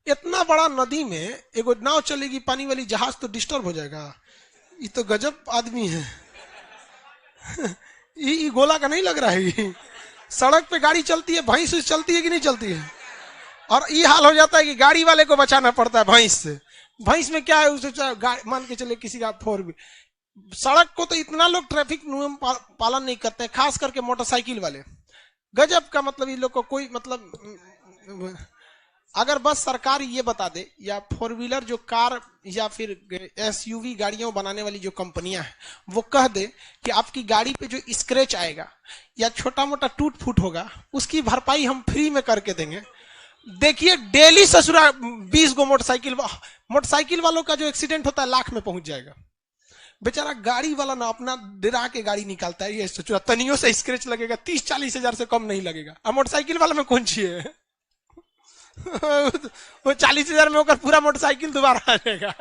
इतना बड़ा नदी में एगो नाव चलेगी पानी वाली, जहाज तो डिस्टर्ब हो जाएगा। ये तो गजब आदमी है। ये गोला का नहीं लग रहा है। सड़क पे गाड़ी चलती है, भैंस चलती है कि नहीं चलती है? और ये हाल हो जाता है कि गाड़ी वाले को बचाना पड़ता है भैंस से। भैंस में क्या है, उसे मान के चले किसी का 4 सड़क को तो इतना लोग ट्रैफिक नियम पालन नहीं करते हैं, खास करके मोटरसाइकिल वाले। गजब का मतलब ये लोग को कोई मतलब, अगर बस सरकार ये बता दे या 4 व्हीलर जो कार या फिर SUV गाड़ियों बनाने वाली जो कंपनियां हैं वो कह दे कि आपकी गाड़ी पे जो स्क्रैच आएगा या छोटा मोटा टूट फूट होगा उसकी भरपाई हम फ्री में करके देंगे। देखिए डेली ससुरा 20 गो मोटरसाइकिल वालों का जो एक्सीडेंट होता है लाख में पहुंच जाएगा। बेचारा गाड़ी वाला ना अपना डरा के गाड़ी निकालता है, ये सोचो तनियों से स्क्रैच लगेगा, 30-40 हजार से कम नहीं लगेगा। अब मोटरसाइकिल वाला में कौन चाहिए? वो 40 हजार में होकर पूरा मोटरसाइकिल दोबारा आ जाएगा।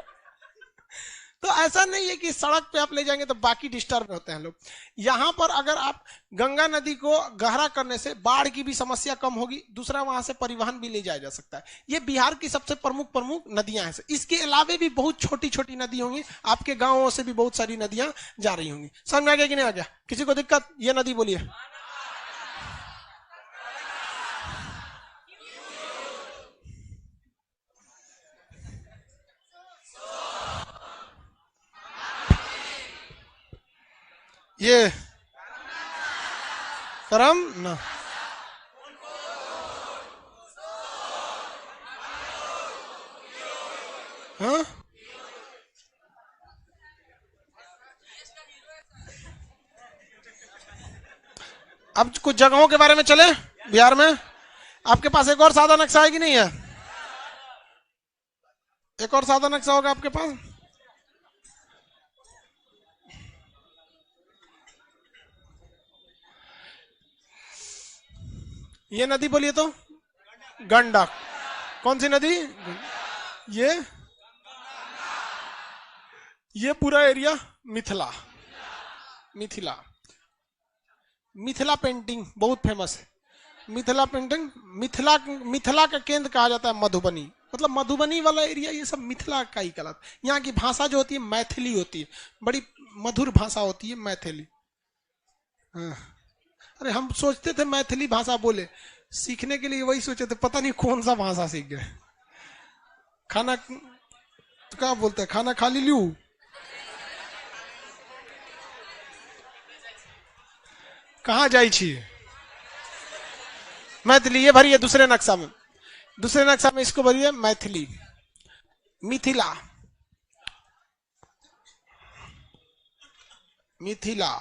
तो ऐसा नहीं है कि सड़क पे आप ले जाएंगे तो बाकी डिस्टर्ब होते हैं लोग। यहां पर अगर आप गंगा नदी को गहरा करने से बाढ़ की भी समस्या कम होगी, दूसरा वहां से परिवहन भी ले जाया जा सकता है। ये बिहार की सबसे प्रमुख नदियां हैं। इसके अलावे भी बहुत छोटी छोटी नदी होंगी, आपके गांवों से भी बहुत सारी नदियां जा रही होंगी। समझ में आ गया कि नहीं आ गया? किसी को दिक्कत? ये नदी बोलिए। ये करम ना, हाँ अब कुछ जगहों के बारे में चले बिहार में। आपके पास एक और सादा नक्शा है कि नहीं है? एक और सादा नक्शा होगा आपके पास। ये नदी बोलिए तो गंडक। कौन सी नदी? ये पूरा एरिया मिथिला। मिथिला मिथिला पेंटिंग बहुत फेमस है। मिथिला पेंटिंग, मिथिला का केंद्र कहा जाता है मधुबनी। मतलब मधुबनी वाला एरिया ये सब मिथिला का ही कहलाता है। यहाँ की भाषा जो होती है मैथिली होती है, बड़ी मधुर भाषा होती है मैथिली। हाँ। अरे हम सोचते थे मैथिली भाषा बोले, सीखने के लिए वही सोचे थे, पता नहीं कौन सा भाषा सीख गए। खाना तो क्या बोलते हैं, खाना खा ली लू, कहाँ जाई छी। मैथिली ये भरिए दूसरे नक्शा में, दूसरे नक्शा में इसको भरिए मैथिली, मिथिला, मिथिला।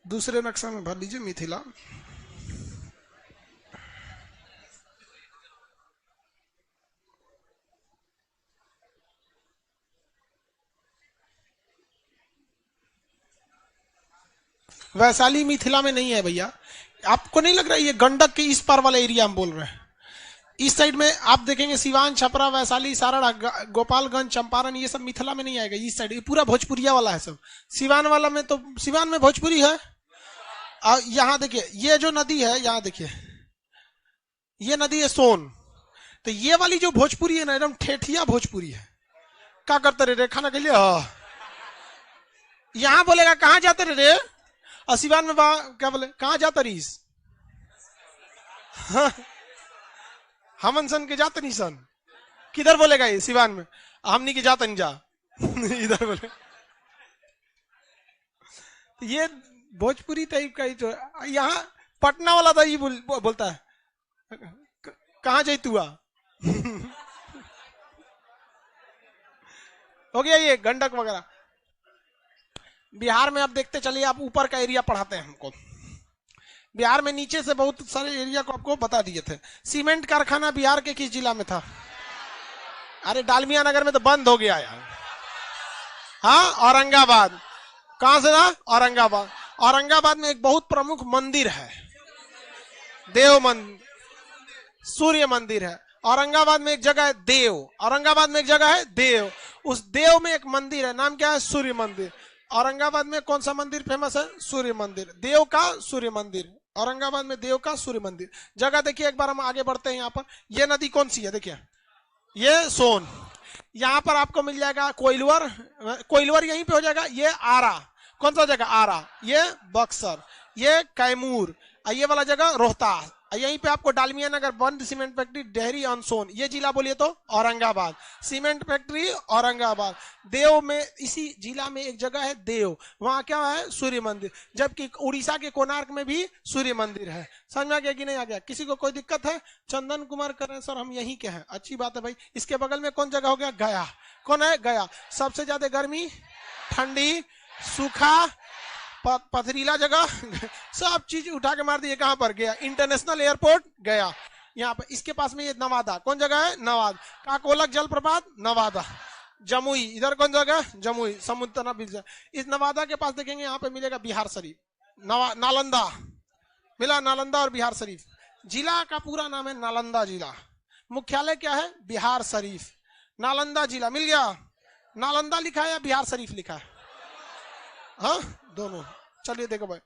दूसरे नक्शा में भर लीजिए मिथिला। वैशाली मिथिला में नहीं है भैया, आपको नहीं लग रहा है ये गंडक के इस पार वाला एरिया हम बोल रहे हैं। इस साइड में आप देखेंगे सिवान, छपरा, वैशाली, सारण, गोपालगंज, चंपारण, ये सब मिथिला में नहीं आएगा। इस साइड ये पूरा भोजपुरिया वाला है सब। सिवान वाला में तो सिवान में भोजपुरी है। और यहाँ देखिए ये जो नदी है, यहाँ देखिए ये नदी है सोन, तो ये वाली जो भोजपुरी है ना एकदम ठेठिया भोजपुरी है। क्या करते रे खाना के लिए, यहाँ बोलेगा कहाँ जाते रे, और सिवान में क्या बोले कहाँ जाता रहीस, हाँ हमन सन के जाते नहीं सन, किधर बोलेगा ये सिवान में, हमनी के जाता नहीं जा इधर बोले। ये भोजपुरी टाइप का ही जो यहाँ पटना वाला था ये बोलता है कहाँ जाई तू हो गया ये गंडक वगैरह। बिहार में आप देखते चलिए, आप ऊपर का एरिया पढ़ाते हैं हमको। बिहार में नीचे से बहुत सारे एरिया को आपको बता दिए थे। सीमेंट कारखाना बिहार के किस जिला में था? अरे डालमिया नगर में तो बंद हो गया यार। हाँ औरंगाबाद। कहां से था? औरंगाबाद। औरंगाबाद में एक बहुत प्रमुख मंदिर है, देव मंदिर, सूर्य मंदिर है। औरंगाबाद में एक जगह है देव, औरंगाबाद में एक जगह है देव, उस देव में एक मंदिर है, नाम क्या है? सूर्य मंदिर। औरंगाबाद में कौन सा मंदिर फेमस है? सूर्य मंदिर, देव का सूर्य मंदिर। औरंगाबाद में देव का सूर्य मंदिर। जगह देखिए, एक बार हम आगे बढ़ते हैं। यहाँ पर ये नदी कौन सी है? देखिए ये सोन। यहाँ पर आपको मिल जाएगा कोइलवर, कोइलवर यहीं पे हो जाएगा। ये आरा, कौन सा जगह? आरा। ये बक्सर, ये कैमूर, ये वाला जगह रोहतास। यहीं पे आपको डालमिया नगर, बंद सीमेंट फैक्ट्री, डेहरी ऑन सोन। ये जिला बोलिए तो औरंगाबाद, सीमेंट फैक्ट्री औरंगाबाद। देव में, इसी जिला में एक जगह है देव, वहां क्या है? सूर्य मंदिर। जबकि उड़ीसा के कोणार्क में भी सूर्य मंदिर है। समझ में आ गया कि नहीं आ गया? किसी को कोई दिक्कत है? चंदन कुमार कर रहे हैं सर हम यहीं के हैं, अच्छी बात है भाई। इसके बगल में कौन जगह हो गया? गया। कौन है? गया। सबसे ज्यादा गर्मी, ठंडी, सूखा, पथरीला जगह, सब चीज उठा के मार दिए। कहां पर? गया। इंटरनेशनल एयरपोर्ट गया। यहाँ पर इसके पास में ये नवादा, कौन जगह है? नवादा। काकोलक जलप्रपात नवादा। जमुई, इधर कौन जगह? जमुई, समुद्र बीच। इस नवादा के पास देखेंगे यहाँ पे मिलेगा बिहार शरीफ, नालंदा मिला, नालंदा और बिहार शरीफ। जिला का पूरा नाम है नालंदा जिला। मुख्यालय क्या है? बिहार शरीफ। नालंदा जिला मिल गया। नालंदा लिखा है या बिहार शरीफ लिखा है? हाँ दोनों। चलिए देखो भाई,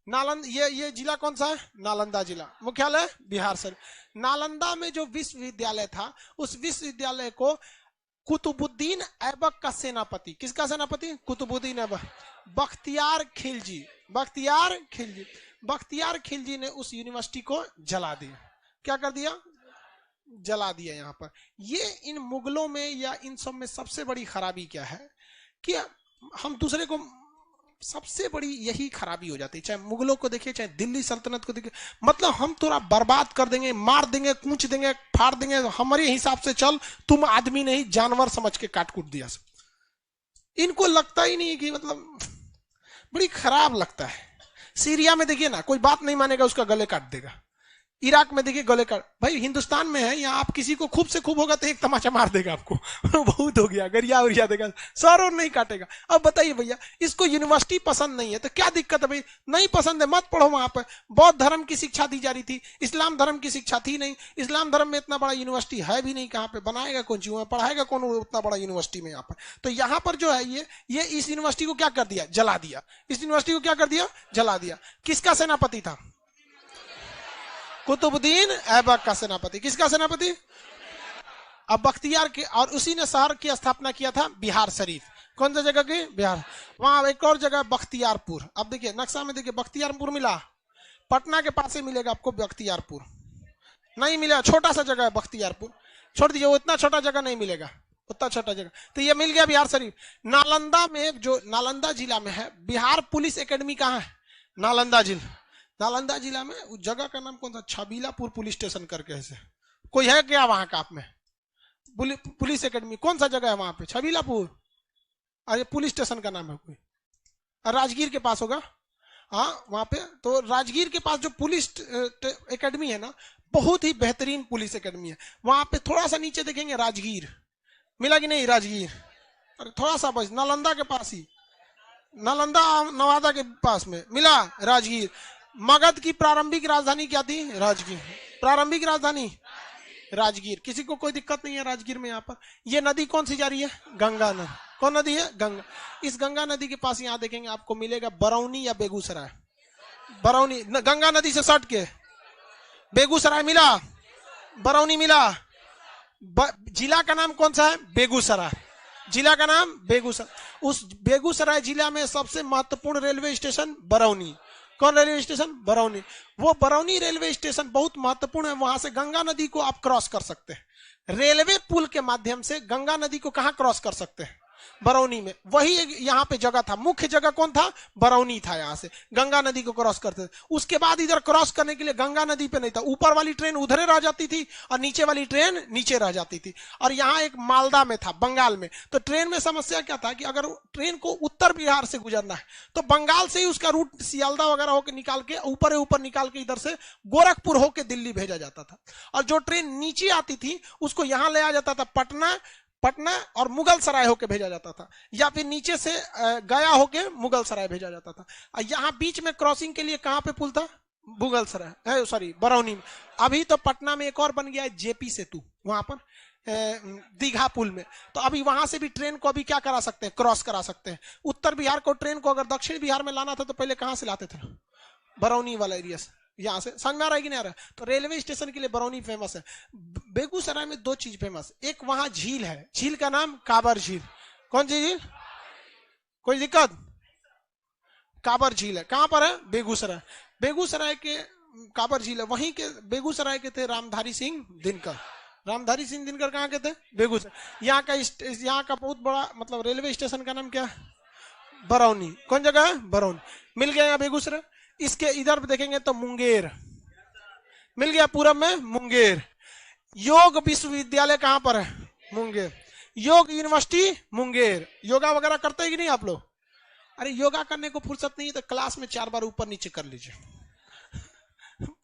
नालंदा, ये जिला कौन सा है? नालंदा जिला। मुख्यालय बिहार शरीफ। नालंदा में जो विश्वविद्यालय था, उस विश्वविद्यालय को कुतुबुद्दीन ऐबक का सेनापति, किसका सेनापति? कुतुबुद्दीन ऐबक, बख्तियार खिलजी, बख्तियार खिलजी, बख्तियार खिलजी ने उस यूनिवर्सिटी को जला दिया। क्या कर दिया? जला दिया। यहाँ पर ये इन मुगलों में या इन सब में सबसे बड़ी खराबी क्या है कि हम दूसरे को, सबसे बड़ी यही खराबी हो जाती है। चाहे मुगलों को देखिए, चाहे दिल्ली सल्तनत को देखिए, मतलब हम थोड़ा बर्बाद कर देंगे, मार देंगे, कूच देंगे, फाड़ देंगे, हमारे हिसाब से चल, तुम आदमी नहीं जानवर समझ के काट कूट दिया सब। इनको लगता ही नहीं कि मतलब बड़ी खराब लगता है। सीरिया में देखिए ना, कोई बात नहीं मानेगा उसका गले काट देगा। इराक में देखिए गले काट, भाई हिंदुस्तान में है, यहाँ आप किसी को खूब से खूब होगा तो एक तमाचा मार देगा आपको बहुत हो गया, गरिया उरिया देगा, सर और नहीं काटेगा। अब बताइए भैया, इसको यूनिवर्सिटी पसंद नहीं है तो क्या दिक्कत है भाई? नहीं पसंद है मत पढ़ो वहां पर। बौद्ध धर्म की शिक्षा दी जा रही थी, इस्लाम धर्म की शिक्षा थी नहीं। इस्लाम धर्म में इतना बड़ा यूनिवर्सिटी है भी नहीं, कहाँ पे बनाएगा कौन चीज, पढ़ाएगा कौन उतना बड़ा यूनिवर्सिटी में यहाँ पर? तो यहाँ पर जो है ये इस यूनिवर्सिटी को क्या कर दिया? जला दिया। इस यूनिवर्सिटी को क्या कर दिया? जला दिया। किसका सेनापति था? कुतुबुद्दीन ऐबक का सेनापति। किसका सेनापति? अब बख्तियार के, और उसी ने शहर की स्थापना किया था बिहार शरीफ। कौन सा जगह की? बिहार। वहां एक और जगह बख्तियारपुर। अब देखिए नक्शा में, देखिए बख्तियारपुर मिला, पटना के पास ही मिलेगा आपको बख्तियारपुर, नहीं मिलेगा, छोटा सा जगह है बख्तियारपुर, छोड़ दीजिए, उतना छोटा जगह नहीं मिलेगा, उतना छोटा जगह। तो ये मिल गया बिहार शरीफ। नालंदा में, जो नालंदा जिला में है, बिहार पुलिस एकेडमी कहाँ है? नालंदा जिला। नालंदा जिला में उस जगह का नाम कौन सा? छबीलापुर पुलिस स्टेशन करके ऐसे कोई है क्या वहां का? आप में पुलिस एकेडमी कौन सा जगह है वहां पे? छबीलापुर। अरे पुलिस स्टेशन का नाम है कोई, राजगीर के पास होगा। हाँ वहां पे, तो राजगीर के पास जो पुलिस एकेडमी है ना, बहुत ही बेहतरीन पुलिस एकेडमी है। वहां पे थोड़ा सा नीचे देखेंगे राजगीर, मिला कि नहीं? राजगीर, अरे थोड़ा सा बस, नालंदा के पास ही, नालंदा नवादा के पास में मिला राजगीर। मगध की प्रारंभिक राजधानी क्या थी? राजगीर। प्रारंभिक राजधानी राजगीर। किसी को कोई दिक्कत नहीं है राजगीर में? यहाँ पर ये नदी कौन सी जा रही है? गंगा नदी। कौन नदी है? गंगा। इस गंगा नदी के पास यहाँ देखेंगे आपको मिलेगा बरौनी या बेगूसराय। बरौनी, गंगा नदी से सट के बेगूसराय मिला, बरौनी मिला। जिला का नाम कौन सा है? बेगूसराय। जिला का नाम बेगूसराय। उस बेगूसराय जिला में सबसे महत्वपूर्ण रेलवे स्टेशन बरौनी। कौन रेलवे स्टेशन? बरौनी। वो बरौनी रेलवे स्टेशन बहुत महत्वपूर्ण है। वहां से गंगा नदी को आप क्रॉस कर सकते हैं, रेलवे पुल के माध्यम से गंगा नदी को कहां क्रॉस कर सकते हैं? बरौनी में। वही यहाँ पे जगह था, मुख्य जगह कौन था? बरौनी था। यहाँ से गंगा नदी को क्रॉस करते थे। उसके बाद इधर क्रॉस करने के लिए गंगा नदी पे नहीं था, ऊपर वाली ट्रेन उधरे रह जाती थी और नीचे वाली ट्रेन नीचे रह जाती थी। और यहाँ एक मालदा में था, बंगाल में। तो ट्रेन में समस्या क्या था कि अगर ट्रेन को उत्तर बिहार से गुजरना है तो बंगाल से ही उसका रूट सियालदा वगैरह होकर निकाल के ऊपर निकाल के इधर से गोरखपुर होकर दिल्ली भेजा जाता था। और जो ट्रेन नीचे आती थी उसको यहाँ ले आ जाता था पटना और मुगल सराय होके भेजा जाता था, या फिर नीचे से गया होके मुगल सराय भेजा जाता था। यहाँ बीच में क्रॉसिंग के लिए कहां पे पुल था? मुगल सराय, सॉरी बरौनी में। अभी तो पटना में एक और बन गया है जेपी सेतु, वहां पर दीघा पुल में। तो अभी वहां से भी ट्रेन को अभी क्या करा सकते हैं? क्रॉस करा सकते हैं। उत्तर बिहार को ट्रेन को अगर दक्षिण बिहार में लाना था तो पहले कहां से लाते थे? बरौनी वाला एरिया से। यहां से समझ में आ रहा है कि नहीं आ रहा है? तो रेलवे स्टेशन के लिए बरौनी फेमस है। बेगूसराय में दो चीज फेमस, एक वहां झील है, झील का नाम काबर झील। कौन सी झील? कोई दिक्कत? काबर झील है। कहां पर है? बेगूसराय। बेगूसराय के काबर झील है। वहीं के बेगूसराय के थे रामधारी सिंह दिनकर। रामधारी सिंह दिनकर कहां के थे? बेगूसराय। यहाँ का बहुत बड़ा मतलब रेलवे स्टेशन का नाम क्या है? बरौनी। कौन जगह है? बरौनी। मिल गया यहाँ बेगूसराय। इसके इधर देखेंगे तो मुंगेर मिल गया, पूरब में मुंगेर। योग विश्वविद्यालय कहां पर है? मुंगेर। योग यूनिवर्सिटी मुंगेर। योगा वगैरह करते हैं कि नहीं आप लोग? अरे योगा करने को फुर्सत नहीं है तो क्लास में 4 बार ऊपर नीचे कर लीजिए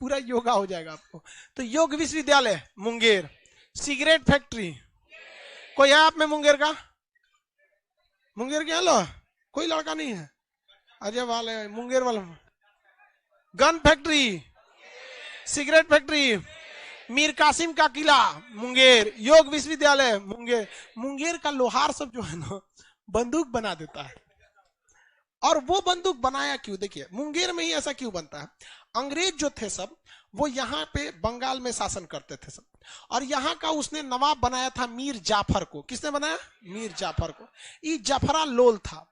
पूरा योगा हो जाएगा आपको। तो योग विश्वविद्यालय मुंगेर। सिगरेट फैक्ट्री कोई है आप में मुंगेर का? मुंगेर के लो कोई लड़का नहीं है? अजय वाले मुंगेर वाला। Gun factory, cigarette factory, Mir Qasim का किला मुंगेर, योग विश्वविद्यालय मुंगेर। मुंगेर का लोहार सब जो है ना बंदूक बना देता है। और वो बंदूक बनाया क्यों? देखिए मुंगेर में ही ऐसा क्यों बनता है? अंग्रेज जो थे सब वो यहाँ पे बंगाल में शासन करते थे सब, और यहाँ का उसने नवाब बनाया था मीर जाफर को। किसने बनाया? मीर जाफर को। ये जफरा लोल था।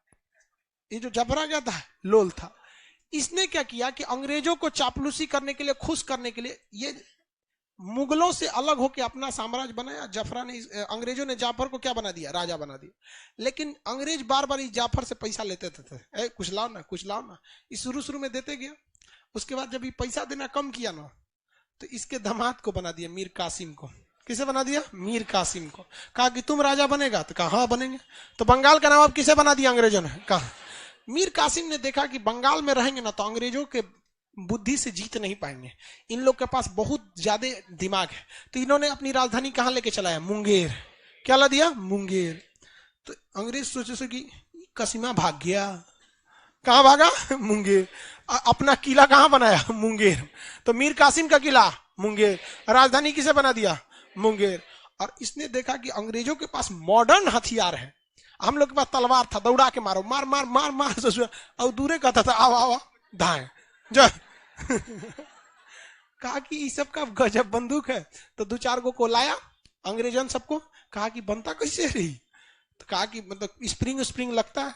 ये जो जफरा क्या था? लोल था। इसने क्या किया कि अंग्रेजों को चापलूसी करने के लिए, खुश करने के लिए, ये मुगलों से अलग होकर अपना साम्राज्य बनाया। जफरा ने, अंग्रेजों ने जाफर को क्या बना दिया? राजा बना दिया। लेकिन अंग्रेज बार बार इस जाफर से पैसा लेते थे, कुछ लाओ ना, कुछ लाओ ना। इस शुरू में देते गया। उसके बाद जब ये पैसा देना कम किया ना तो इसके दामाद को बना दिया मीर कासिम को। किसे बना दिया? मीर कासिम को। कहा कि तुम राजा बनेगा? तो कहा हाँ बनेंगे। तो बंगाल का नवाब किसे बना दिया अंग्रेजों ने? कहा मीर कासिम ने देखा कि बंगाल में रहेंगे ना तो अंग्रेजों के बुद्धि से जीत नहीं पाएंगे, इन लोग के पास बहुत ज्यादा दिमाग है। तो इन्होंने अपनी राजधानी कहां लेके चलाया? मुंगेर। क्या ला दिया? मुंगेर। तो अंग्रेज सोचे कि कसीमा भाग गया। कहां भागा? मुंगेर। अपना किला कहां बनाया? मुंगेर। तो मीर कासिम का किला मुंगेर, राजधानी किसे बना दिया? मुंगेर। और इसने देखा कि अंग्रेजों के पास मॉडर्न हथियार है, हम लोग के पास तलवार था, दौड़ा के मारो, मार मार मार मार, और दूरे कहता था आओ आओ धाए जा कहा कि इस सब का गजब बंदूक है। तो 2-4 को लाया अंग्रेजन सबको, कहा कि बनता कैसे रही? तो कहा कि मतलब स्प्रिंग स्प्रिंग लगता है,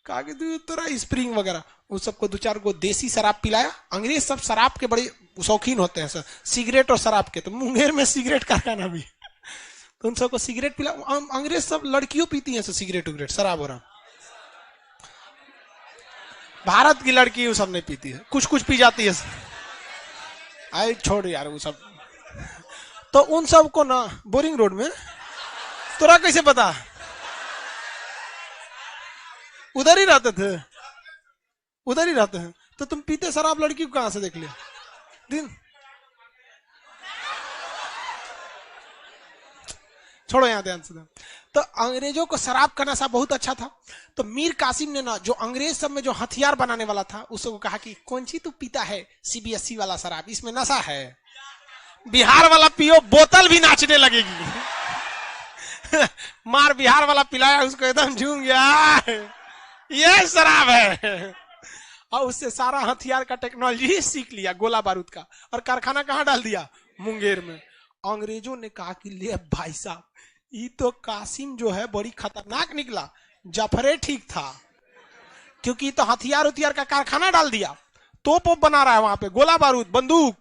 कहा कि तू तेरा स्प्रिंग वगैरह, उन सबको 2-4 को देसी शराब पिलाया। अंग्रेज सब शराब के बड़े शौकीन होते हैं सर, सिगरेट और शराब के, तो मुंगेर में सिगरेट कारखाना भी, तो उन सबको सिगरेट पिला। अंग्रेज सब लड़कियों पीती हैं सिगरेट उगरेट शराब हो रहा, भारत की लड़की वो सब नहीं पीती है, कुछ कुछ पी जाती है। आई छोड़ यार वो सब। तो उन सब को ना बोरिंग रोड में, तोरा कैसे पता? उधर ही रहते थे, उधर ही रहते हैं। तो तुम पीते शराब लड़की को कहां से देख लिया दिन? छोड़ो यहां ध्यान से। तो अंग्रेजों को शराब का नशा बहुत अच्छा था। तो मीर कासिम ने ना, जो अंग्रेज सब में जो हथियार बनाने वाला था, उसको कहा कि कौन सी तू पीता है सीबीएसई वाला शराब, इसमें नशा है, बिहार वाला पियो, बोतल भी नाचने लगेगी। मार बिहार वाला पिलाया उसको, एकदम झूम गया, ये शराब है। और उससे सारा हथियार का टेक्नोलॉजी सीख लिया, गोला बारूद का। और कारखाना कहां डाल दिया? मुंगेर में। अंग्रेजों ने कहा कि ले भाई साहब, ये तो कासिम जो है बड़ी खतरनाक निकला, जफरे ठीक था, क्योंकि तो हथियार उथियार का कारखाना डाल दिया, तोप बना रहा है वहां पे, गोला बारूद, बंदूक,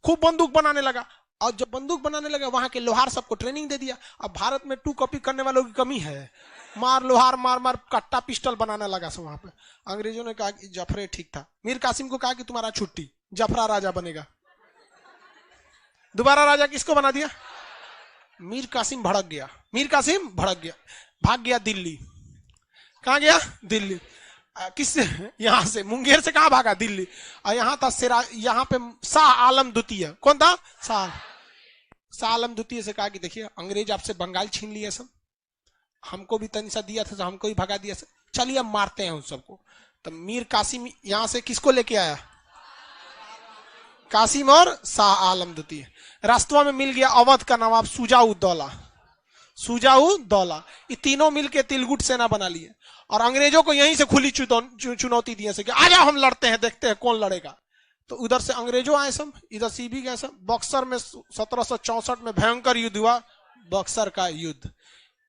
खूब बंदूक बनाने लगा। और जब बंदूक बनाने लगा, वहां के लोहार सबको ट्रेनिंग दे दिया। अब भारत में 2 कॉपी करने वालों की कमी है, मार लोहार मार मार कट्टा पिस्टल बनाने लगा सब वहां पे। अंग्रेजों ने कहा कि जफरे ठीक था। मीर कासिम को कहा कि तुम्हारा छुट्टी, जफरा राजा बनेगा। दोबारा राजा किसको बना दिया? मीर कासिम भड़क गया, मीर कासिम भड़क गया, भाग गया दिल्ली। कहां गया? दिल्ली। किससे? यहां से, मुंगेर से कहां भागा? दिल्ली। और यहां था यहाँ पे शाह आलम द्वितीय। कौन था? शाह आलम द्वितीय से कहा कि देखिए, अंग्रेज आपसे बंगाल छीन लिए सब, हमको भी तनिसा दिया था, तो हमको भी भगा दिया, चलिए अब मारते हैं उन सबको। तो मीर कासिम यहां से किसको लेके आया? कासिम और शाह आलम द्वितीय। रास्तवा में मिल गया अवध का नवाब सुजाउद्दौला। सुजाउद्दौला, ये तीनों मिलके तिलगुट सेना बना लिए और अंग्रेजों को यहीं से खुली चुनौती दी कि आ जाओ, हम लड़ते हैं, देखते हैं कौन लड़ेगा। तो उधर से अंग्रेजों आए सब, इधर से भी गए सब। बक्सर में 1764 में भयंकर युद्ध हुआ, बक्सर का युद्ध।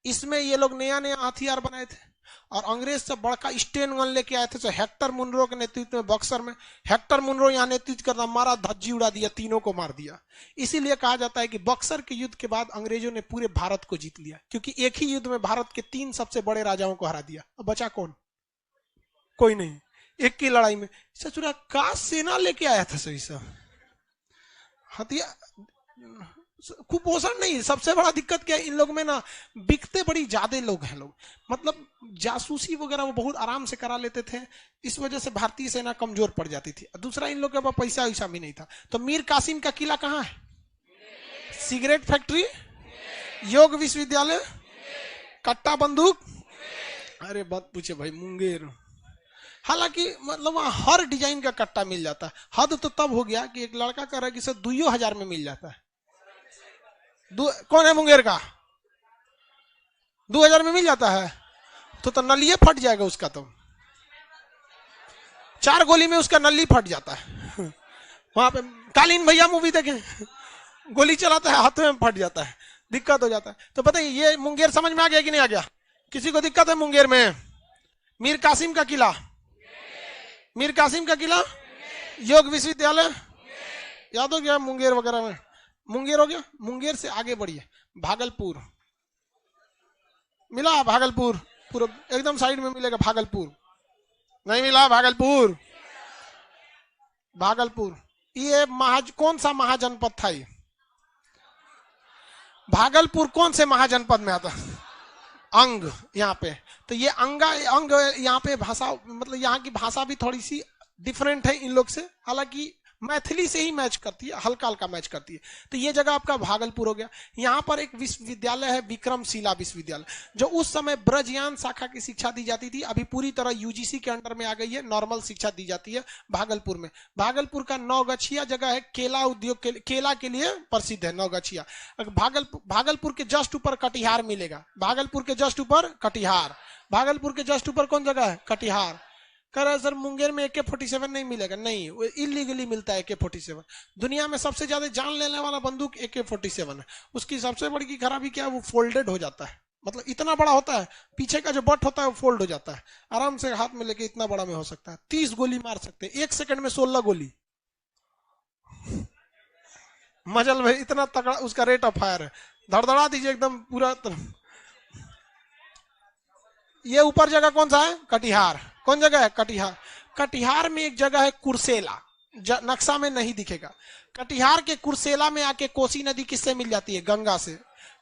इसमें ये लोग नया नया हथियार बनाए थे और अंग्रेज से बड़का स्टेन गन लेके आए थे। तो हेक्टर मुनरो के नेतृत्व में बक्सर में, हेक्टर मुनरो यहाँ नेतृत्व करता, मारा, धज्जी उड़ा दिया, तीनों को मार दिया। इसीलिए कहा जाता है कि बक्सर के युद्ध के बाद अंग्रेजों ने पूरे भारत को जीत लिया, क्योंकि एक ही युद्ध में भारत के 3 सबसे बड़े राजाओं को हरा दिया। अब बचा कौन? कोई नहीं। एक की लड़ाई में सचुरा का सेना लेके आया था सही सा हथियार। कुपोषण नहीं, सबसे बड़ा दिक्कत क्या है, इन लोग में ना बिकते बड़ी ज्यादा लोग हैं। लोग मतलब जासूसी वगैरह वो बहुत आराम से करा लेते थे, इस वजह से भारतीय सेना कमजोर पड़ जाती थी। दूसरा, इन लोग के पास पैसा वैसा भी नहीं था। तो मीर कासिम का किला कहाँ है? सिगरेट फैक्ट्री, योग विश्वविद्यालय, कट्टा बंदूक, अरे बात पूछे भाई, मुंगेर। हालांकि मतलब वहां हर डिजाइन का कट्टा मिल जाता है। हद तो तब हो गया कि एक लड़का कह रहा है कि सर 2000 में मिल जाता है। कौन है मुंगेर का? 2000 में मिल जाता है, तो नलिये फट जाएगा उसका। तो 4 गोली में उसका नली फट जाता है। वहां पे कालीन भैया मूवी देखे, गोली चलाता है, हाथ में फट जाता है, दिक्कत हो जाता है। तो बताइए, ये मुंगेर समझ में आ गया कि नहीं आ गया? किसी को दिक्कत है मुंगेर में? मीर कासिम का किला, मीर कासिम का किला, योग विश्वविद्यालय याद हो गया? मुंगेर वगैरह में, मुंगेर हो गया। मुंगेर से आगे बढ़िए, भागलपुर मिला? भागलपुर पूरा एकदम साइड में मिलेगा। भागलपुर नहीं मिला? भागलपुर, भागलपुर ये कौन सा महाजनपद था ये? भागलपुर कौन से महाजनपद में आता? अंग। यहाँ पे तो ये अंग यहाँ पे भाषा, मतलब यहाँ की भाषा भी थोड़ी सी डिफरेंट है इन लोग से, हालांकि मैथिली से ही मैच करती है, हल्का हल्का मैच करती है। तो ये जगह आपका भागलपुर हो गया। यहाँ पर एक विश्वविद्यालय है, विक्रमशिला विश्वविद्यालय, जो उस समय ब्रजयान शाखा की शिक्षा दी जाती थी, अभी पूरी तरह यूजीसी के अंडर में आ गई है, नॉर्मल शिक्षा दी जाती है भागलपुर में। भागलपुर का नौगछिया जगह है, केला उद्योग के, केला के लिए प्रसिद्ध है नौगछिया। भागलपुर के जस्ट ऊपर कटिहार मिलेगा, भागलपुर के जस्ट ऊपर कटिहार, भागलपुर के जस्ट ऊपर कौन जगह है? कटिहार। कह रहा है सर मुंगेर में AK-47 नहीं मिलेगा। नहीं, वो इलीगली मिलता है AK-47। दुनिया में सबसे ज्यादा जान लेने वाला बंदूक AK-47 है। उसकी सबसे बड़ी खराबी क्या है? वो फोल्डेड हो जाता है, मतलब इतना बड़ा होता है, पीछे का जो बट होता है वो फोल्ड हो जाता है, आराम से हाथ में लेके इतना बड़ा में हो सकता है। 30 गोली मार सकते हैं, 1 सेकंड में 16 गोली। मजल भाई इतना तगड़ा उसका रेट ऑफ फायर है, धड़धड़ा दीजिए एकदम पूरा। ये ऊपर जगह कौन सा है? कटिहार। कौन जगह है? कटिहार। कटिहार में एक जगह है कुर्सेला, नक्शा में नहीं दिखेगा। कटिहार के कुर्सेला में आके कोसी नदी किससे मिल जाती है? गंगा से।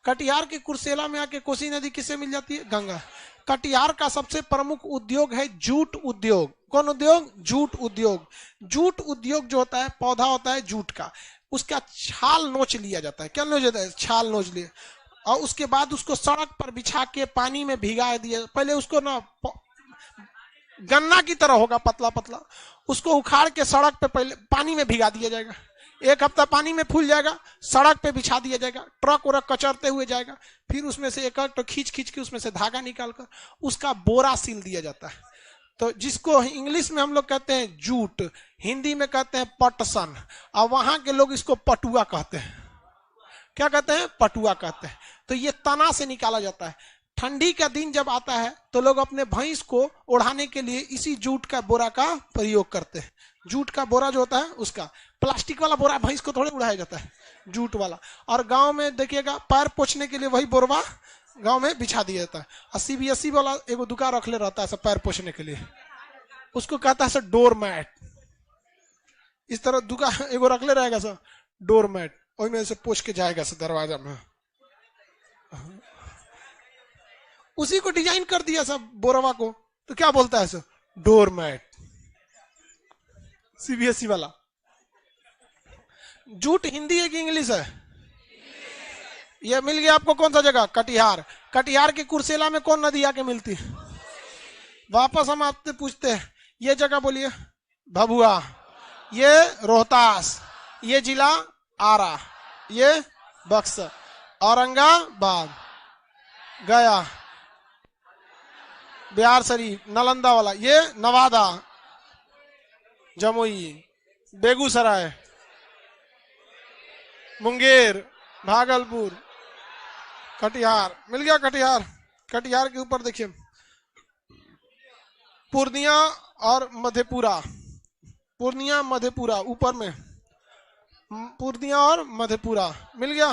कटिहार के कुर्सेला में आके कोसी नदी किससे मिल जाती है? गंगा। कटिहार का सबसे प्रमुख उद्योग है जूट उद्योग। कौन उद्योग? जूट उद्योग। जूट उद्योग जो होता है, पौधा होता है जूट का, उसका छाल नोच लिया जाता है। क्या नोच जाता है? छाल नोच लिया, और उसके बाद उसको सड़क पर बिछा के पानी में भिगा दिया। पहले उसको ना गन्ना की तरह होगा, पतला पतला, उसको उखाड़ के सड़क पे पहले पानी में भिगा दिया जाएगा। 1 हफ्ता पानी में फूल जाएगा, सड़क पे बिछा दिया जाएगा, ट्रक उरक कचरते हुए जाएगा, फिर उसमें से एक तो खींच खींच के उसमें से धागा निकालकर उसका बोरा सील दिया जाता है। तो जिसको इंग्लिश में हम लोग कहते हैं जूट, हिंदी में कहते हैं पटसन, और वहां के लोग इसको पटुआ कहते हैं। क्या कहते हैं? पटुआ कहते हैं। तो ये तना से निकाला जाता है। ठंडी का दिन जब आता है तो लोग अपने भैंस को ओढ़ाने के लिए इसी जूट का बोरा का प्रयोग करते हैं। जूट का बोरा जो होता है उसका, प्लास्टिक वाला बोरा भैंस को थोड़े उड़ाया जाता है, जूट वाला। और गांव में देखिएगा पैर पोछने के लिए वही बोरवा गांव में बिछा दिया जाता है। 80 वाला एगो दुकान रख ले रहता है सब पैर पोछने के लिए, उसको कहता है सर डोर मैट। इस तरह दुकान एगो रख ले रहेगा सर डोर मैट, वही में से पोछ के जाएगा सर दरवाजा में। उसी को डिजाइन कर दिया सब बोरवा को, तो क्या बोलता है सर? Door mat. सीबीएसई वाला। जूट हिंदी है कि इंग्लिश है? ये मिल गया आपको कौन सा जगह? कटिहार। कटिहार के कुर्सेला में कौन नदी आके मिलती है? वापस हम आपसे पूछते हैं, ये जगह बोलिए। भभुआ। ये रोहतास। ये जिला आरा। ये बक्सर। औरंगाबाद। गया। बिहार शरीफ। नालंदा वाला। ये नवादा। जमुई। बेगूसराय। मुंगेर। भागलपुर। कटिहार। मिल गया कटिहार। कटिहार के ऊपर देखिए पूर्णिया और मधेपुरा। पूर्णिया मधेपुरा ऊपर में, पूर्णिया और मधेपुरा मिल गया।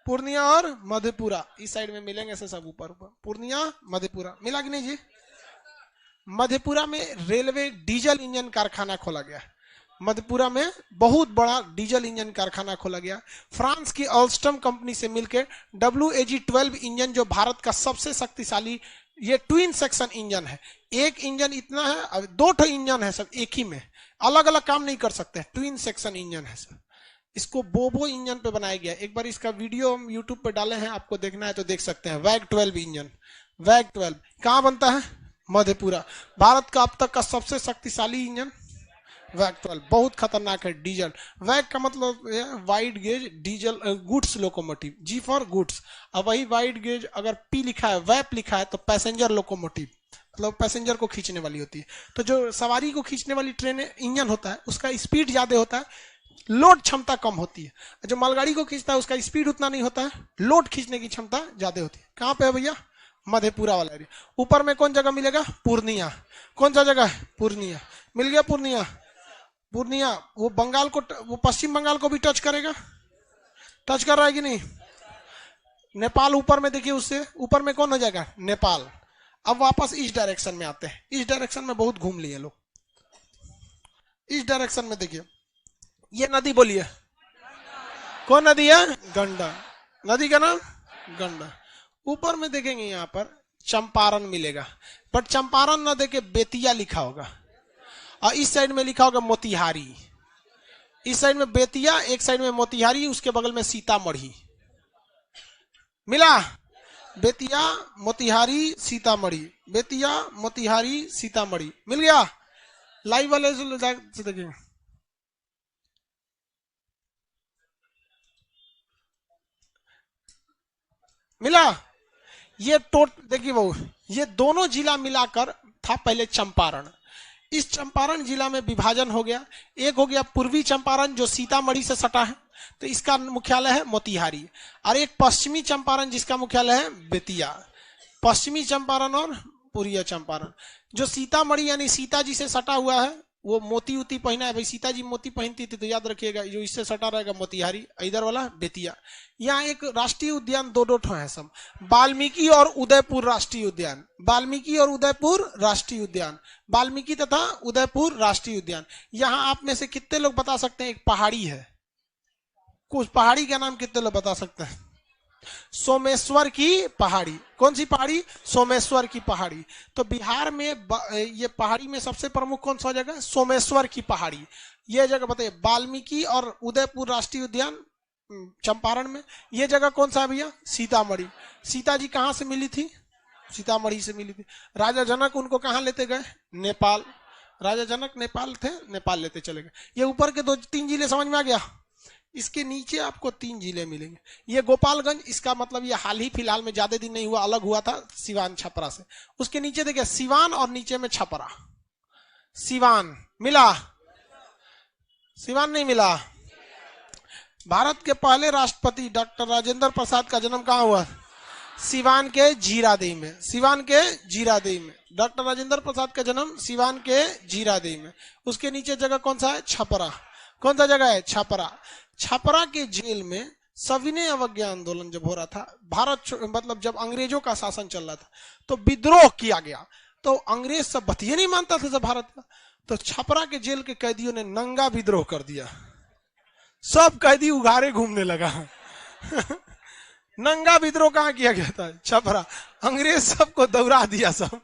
पूर्णिया और मधेपुरा इस साइड में मिलेंगे से सब ऊपर ऊपर। पूर्णिया मधेपुरा मिला कि नहीं जी? मधेपुरा में रेलवे डीजल इंजन कारखाना खोला गया। मधेपुरा में बहुत बड़ा डीजल इंजन कारखाना खोला गया। फ्रांस की ऑल्स्टम कंपनी से मिलकर WAG-12 इंजन, जो भारत का सबसे शक्तिशाली, ये ट्विन सेक्शन इंजन है। एक इंजन इतना है, अब 2 इंजन है सब एक ही में, अलग अलग काम नहीं कर सकते। ट्विन सेक्शन इंजन है सर। इसको बोबो इंजन पे बनाया गया। एक बार इसका वीडियो हम यूट्यूब पे डाले हैं, आपको देखना है तो देख सकते हैं। WAG-12 engine. WAG-12 कहाँ बनता है? मधेपुरा। भारत का अब तक का सबसे शक्तिशाली इंजन WAG-12, बहुत खतरनाक है। डीजल, वैग का मतलब है wide gauge diesel goods locomotive, G for goods. अब वही वाइड गेज अगर पी लिखा है, वैप लिखा है, तो पैसेंजर लोकोमोटिव, मतलब पैसेंजर को खींचने वाली होती है। तो जो सवारी को खींचने वाली ट्रेन इंजन होता है उसका स्पीड ज्यादा होता है, लोड क्षमता कम होती है। जो मालगाड़ी को खींचता है उसका स्पीड उतना नहीं होता है, लोड खींचने की क्षमता ज्यादा होती है। कहाँ पे है भैया? मधेपुरा वाला एरिया। ऊपर में कौन जगह मिलेगा? पूर्णिया। कौन सा जगह है? पूर्णिया। मिल गया पूर्णिया। पूर्णिया वो बंगाल को, वो पश्चिम बंगाल को भी टच करेगा, टच कर रहा है कि नहीं? नेपाल ऊपर में देखिए, उससे ऊपर में कौन हो जाएगा? नेपाल। अब वापस इस डायरेक्शन में आते हैं। इस डायरेक्शन में बहुत घूम लिए लोग। इस डायरेक्शन में देखिए, ये नदी बोलिए, कौन नदी है? गंडक। नदी का नाम गंडक। ऊपर में देखेंगे यहाँ पर चंपारण मिलेगा, बट चंपारण न देखे बेतिया लिखा होगा, और इस साइड में लिखा होगा मोतिहारी। इस साइड में बेतिया, एक साइड में मोतिहारी, उसके बगल में सीतामढ़ी। मिला? बेतिया मोतिहारी सीतामढ़ी, बेतिया मोतिहारी सीतामढ़ी। मिल गया? लाइव वाले से देखेंगे। मिला? ये देखिए वो, ये दोनों जिला मिलाकर था पहले चंपारण। इस चंपारण जिला में विभाजन हो गया। एक हो गया पूर्वी चंपारण जो सीतामढ़ी से सटा है, तो इसका मुख्यालय है मोतिहारी, और एक पश्चिमी चंपारण जिसका मुख्यालय है बेतिया। पश्चिमी चंपारण और पूर्वी चंपारण, जो सीतामढ़ी यानी सीता जी से सटा हुआ है वो मोती उती पहना है, भाई सीता जी मोती पहनती थी तो याद रखिएगा, जो इससे सटा रहेगा मोतिहारी, इधर वाला बेतिया। यहाँ एक राष्ट्रीय उद्यान दो ठो है सब, वाल्मीकि और उदयपुर राष्ट्रीय उद्यान, वाल्मीकि और उदयपुर राष्ट्रीय उद्यान, वाल्मीकि तथा उदयपुर राष्ट्रीय उद्यान। यहाँ आप में से कितने लोग बता सकते हैं एक पहाड़ी है, कुछ पहाड़ी का नाम कितने लोग बता सकते हैं? सोमेश्वर की पहाड़ी। कौन सी पहाड़ी? सोमेश्वर की पहाड़ी। तो बिहार में ये पहाड़ी में सबसे प्रमुख कौन सा जगह? सोमेश्वर की पहाड़ी। ये जगह बताइए, वाल्मीकि और उदयपुर राष्ट्रीय उद्यान चंपारण में। ये जगह कौन सा है भैया? सीतामढ़ी। सीता जी कहां से मिली थी? सीतामढ़ी से मिली थी। राजा जनक उनको कहां लेते गए? नेपाल। राजा जनक नेपाल थे, नेपाल लेते चले गए। ये ऊपर के 2-3 जिले समझ में आ गया। इसके नीचे आपको 3 जिले मिलेंगे। ये गोपालगंज, इसका मतलब ये हाल ही फिलहाल में ज्यादा दिन नहीं हुआ, अलग हुआ था सिवान छपरा से। उसके नीचे देखिए सिवान और नीचे में छपरा। सिवान मिला? सिवान नहीं मिला। भारत के पहले राष्ट्रपति डॉक्टर राजेंद्र प्रसाद का जन्म कहां हुआ? सिवान के जीरादेई में। सिवान के जीरादेई में डॉक्टर राजेंद्र प्रसाद का जन्म सिवान के जीरादेई में। उसके नीचे जगह कौन सा है? छपरा। कौन सा जगह है? छपरा। छपरा के जेल में सविनय अवज्ञा आंदोलन जब हो रहा था, भारत मतलब जब अंग्रेजों का शासन चल रहा था, तो विद्रोह किया गया। तो अंग्रेज सब बतिये नहीं मानता था सब भारत का, तो छपरा के जेल के कैदियों ने नंगा विद्रोह कर दिया। सब कैदी उघारे घूमने लगा। नंगा विद्रोह कहाँ किया गया था? छपरा। अंग्रेज सबको दौड़ा दिया सब।